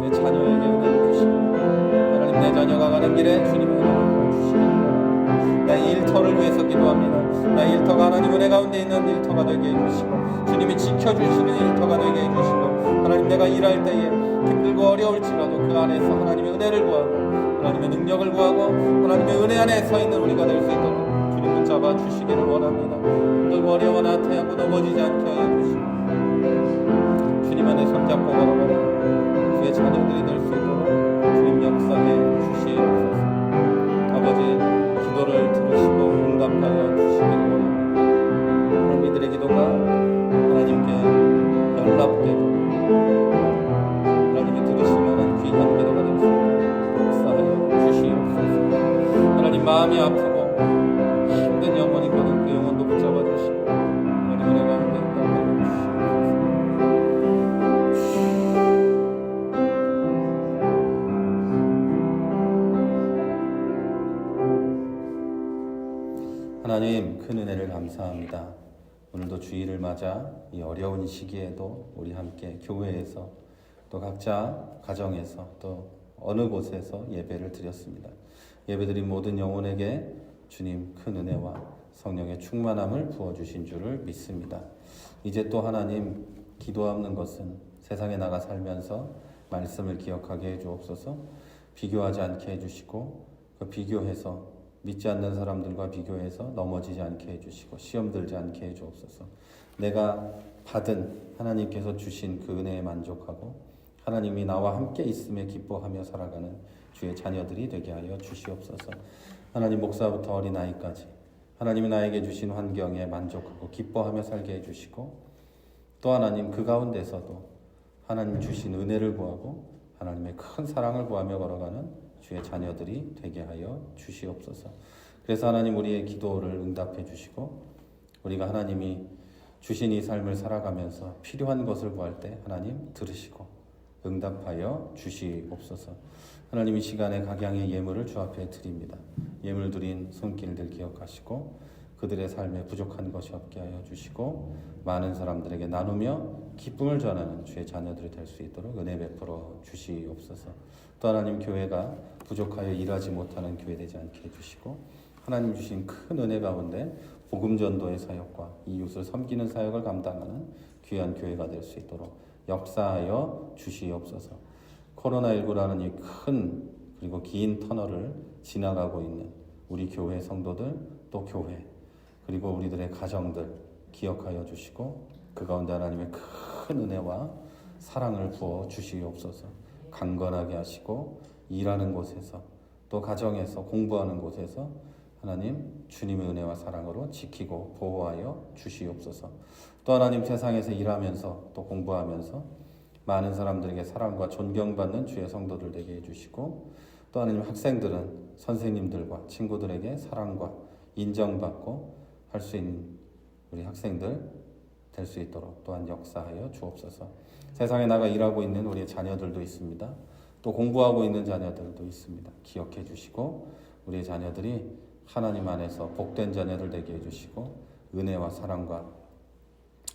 내 자녀에게 은혜를 주시고 하나님 내 자녀가 가는 길에 주님의 은혜를 주시기를 원합니다. 나의 일터를 위해서 기도합니다. 나의 일터가 하나님 은혜 가운데 있는 일터가 되게 해주시고 주님이 지켜주시는 일터가 되게 해주시고 하나님 내가 일할 때에 힘들고 어려울지라도 그 안에서 하나님의 은혜를 구하고 하나님의 능력을 구하고 하나님의 은혜 안에 서 있는 우리가 될 수 있도록 주님 붙잡아 주시기를 원합니다. 힘들고 어려워 나태하고 넘어지지 않게 하여 주시고 주님 안에 손잡고 걸어가는 주의 자녀들이 될 수 있도록 주님 역사해 주시옵소서. 아버지 기도를 들으시고 응답하여 주시기를 원합니다. 오늘 이들의 기도가 하나님께 연락되고 하나님이 들으실 만한 귀한 기도가 될 수 있도록 역사하여 주시옵소서. 하나님 마음이 아프고 힘든 영혼이 있거든 그 영혼도 붙잡아 주시고 하나님 은혜 가운데 응답하여 주시옵소서. 하나님 큰 은혜를 감사합니다. 오늘도 주일을 맞아 이 어려운 시기에도 우리 함께 교회에서 또 각자 가정에서 또 어느 곳에서 예배를 드렸습니다. 예배드린 모든 영혼에게 주님 큰 은혜와 성령의 충만함을 부어주신 줄을 믿습니다. 이제 또 하나님 기도하는 것은 세상에 나가 살면서 말씀을 기억하게 해주옵소서. 비교하지 않게 해주시고 그 비교해서 믿지 않는 사람들과 비교해서 넘어지지 않게 해주시고 시험 들지 않게 해주옵소서. 내가 받은 하나님께서 주신 그 은혜에 만족하고 하나님이 나와 함께 있음에 기뻐하며 살아가는 주의 자녀들이 되게 하여 주시옵소서. 하나님 목사부터 어린아이까지 하나님이 나에게 주신 환경에 만족하고 기뻐하며 살게 해주시고 또 하나님 그 가운데서도 하나님 주신 은혜를 구하고 하나님의 큰 사랑을 구하며 걸어가는 주의 자녀들이 되게 하여 주시옵소서. 그래서 하나님 우리의 기도를 응답해 주시고 우리가 하나님이 주신 이 삶을 살아가면서 필요한 것을 구할 때 하나님 들으시고 응답하여 주시옵소서. 하나님 이 시간에 각양의 예물을 주 앞에 드립니다. 예물 드린 손길들 기억하시고 그들의 삶에 부족한 것이 없게 하여 주시고 많은 사람들에게 나누며 기쁨을 전하는 주의 자녀들이 될 수 있도록 은혜 베풀어 주시옵소서. 또 하나님 교회가 부족하여 일하지 못하는 교회 되지 않게 해주시고 하나님 주신 큰 은혜 가운데 복음 전도의 사역과 이웃을 섬기는 사역을 감당하는 귀한 교회가 될 수 있도록 역사하여 주시옵소서. 코로나19라는 이 큰 그리고 긴 터널을 지나가고 있는 우리 교회 성도들 또 교회 그리고 우리들의 가정들 기억하여 주시고 그 가운데 하나님의 큰 은혜와 사랑을 부어 주시옵소서. 강건하게 하시고 일하는 곳에서 또 가정에서 공부하는 곳에서 하나님 주님의 은혜와 사랑으로 지키고 보호하여 주시옵소서. 또 하나님 세상에서 일하면서 또 공부하면서 많은 사람들에게 사랑과 존경받는 주의 성도들 되게 해주시고 또 하나님 학생들은 선생님들과 친구들에게 사랑과 인정받고 할 수 있는 우리 학생들 될 수 있도록 또한 역사하여 주옵소서. 세상에 나가 일하고 있는 우리의 자녀들도 있습니다. 또 공부하고 있는 자녀들도 있습니다. 기억해 주시고 우리의 자녀들이 하나님 안에서 복된 자녀들 되게 해주시고 은혜와 사랑과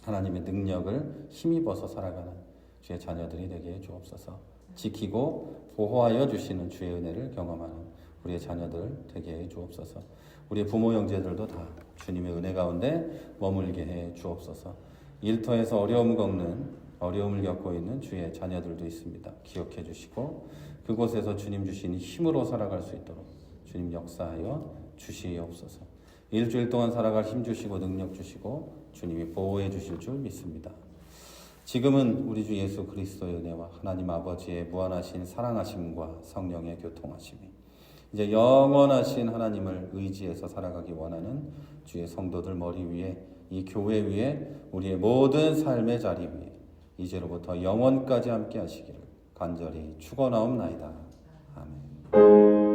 하나님의 능력을 힘입어서 살아가는 주의 자녀들이 되게 해 주옵소서. 지키고 보호하여 주시는 주의 은혜를 경험하는 우리의 자녀들 되게 해 주옵소서. 우리의 부모 형제들도 다 주님의 은혜 가운데 머물게 해 주옵소서. 일터에서 어려움을 겪고 있는 주의 자녀들도 있습니다. 기억해 주시고 그곳에서 주님 주신 힘으로 살아갈 수 있도록 주님 역사하여 주시옵소서. 일주일 동안 살아갈 힘 주시고 능력 주시고 주님이 보호해 주실 줄 믿습니다. 지금은 우리 주 예수 그리스도의 은혜와 하나님 아버지의 무한하신 사랑하심과 성령의 교통하심이 이제 영원하신 하나님을 의지해서 살아가기 원하는 주의 성도들 머리 위에 이 교회 위에 우리의 모든 삶의 자리 위에 이제로부터 영원까지 함께 하시기를 간절히 축원하옵나이다. 아멘.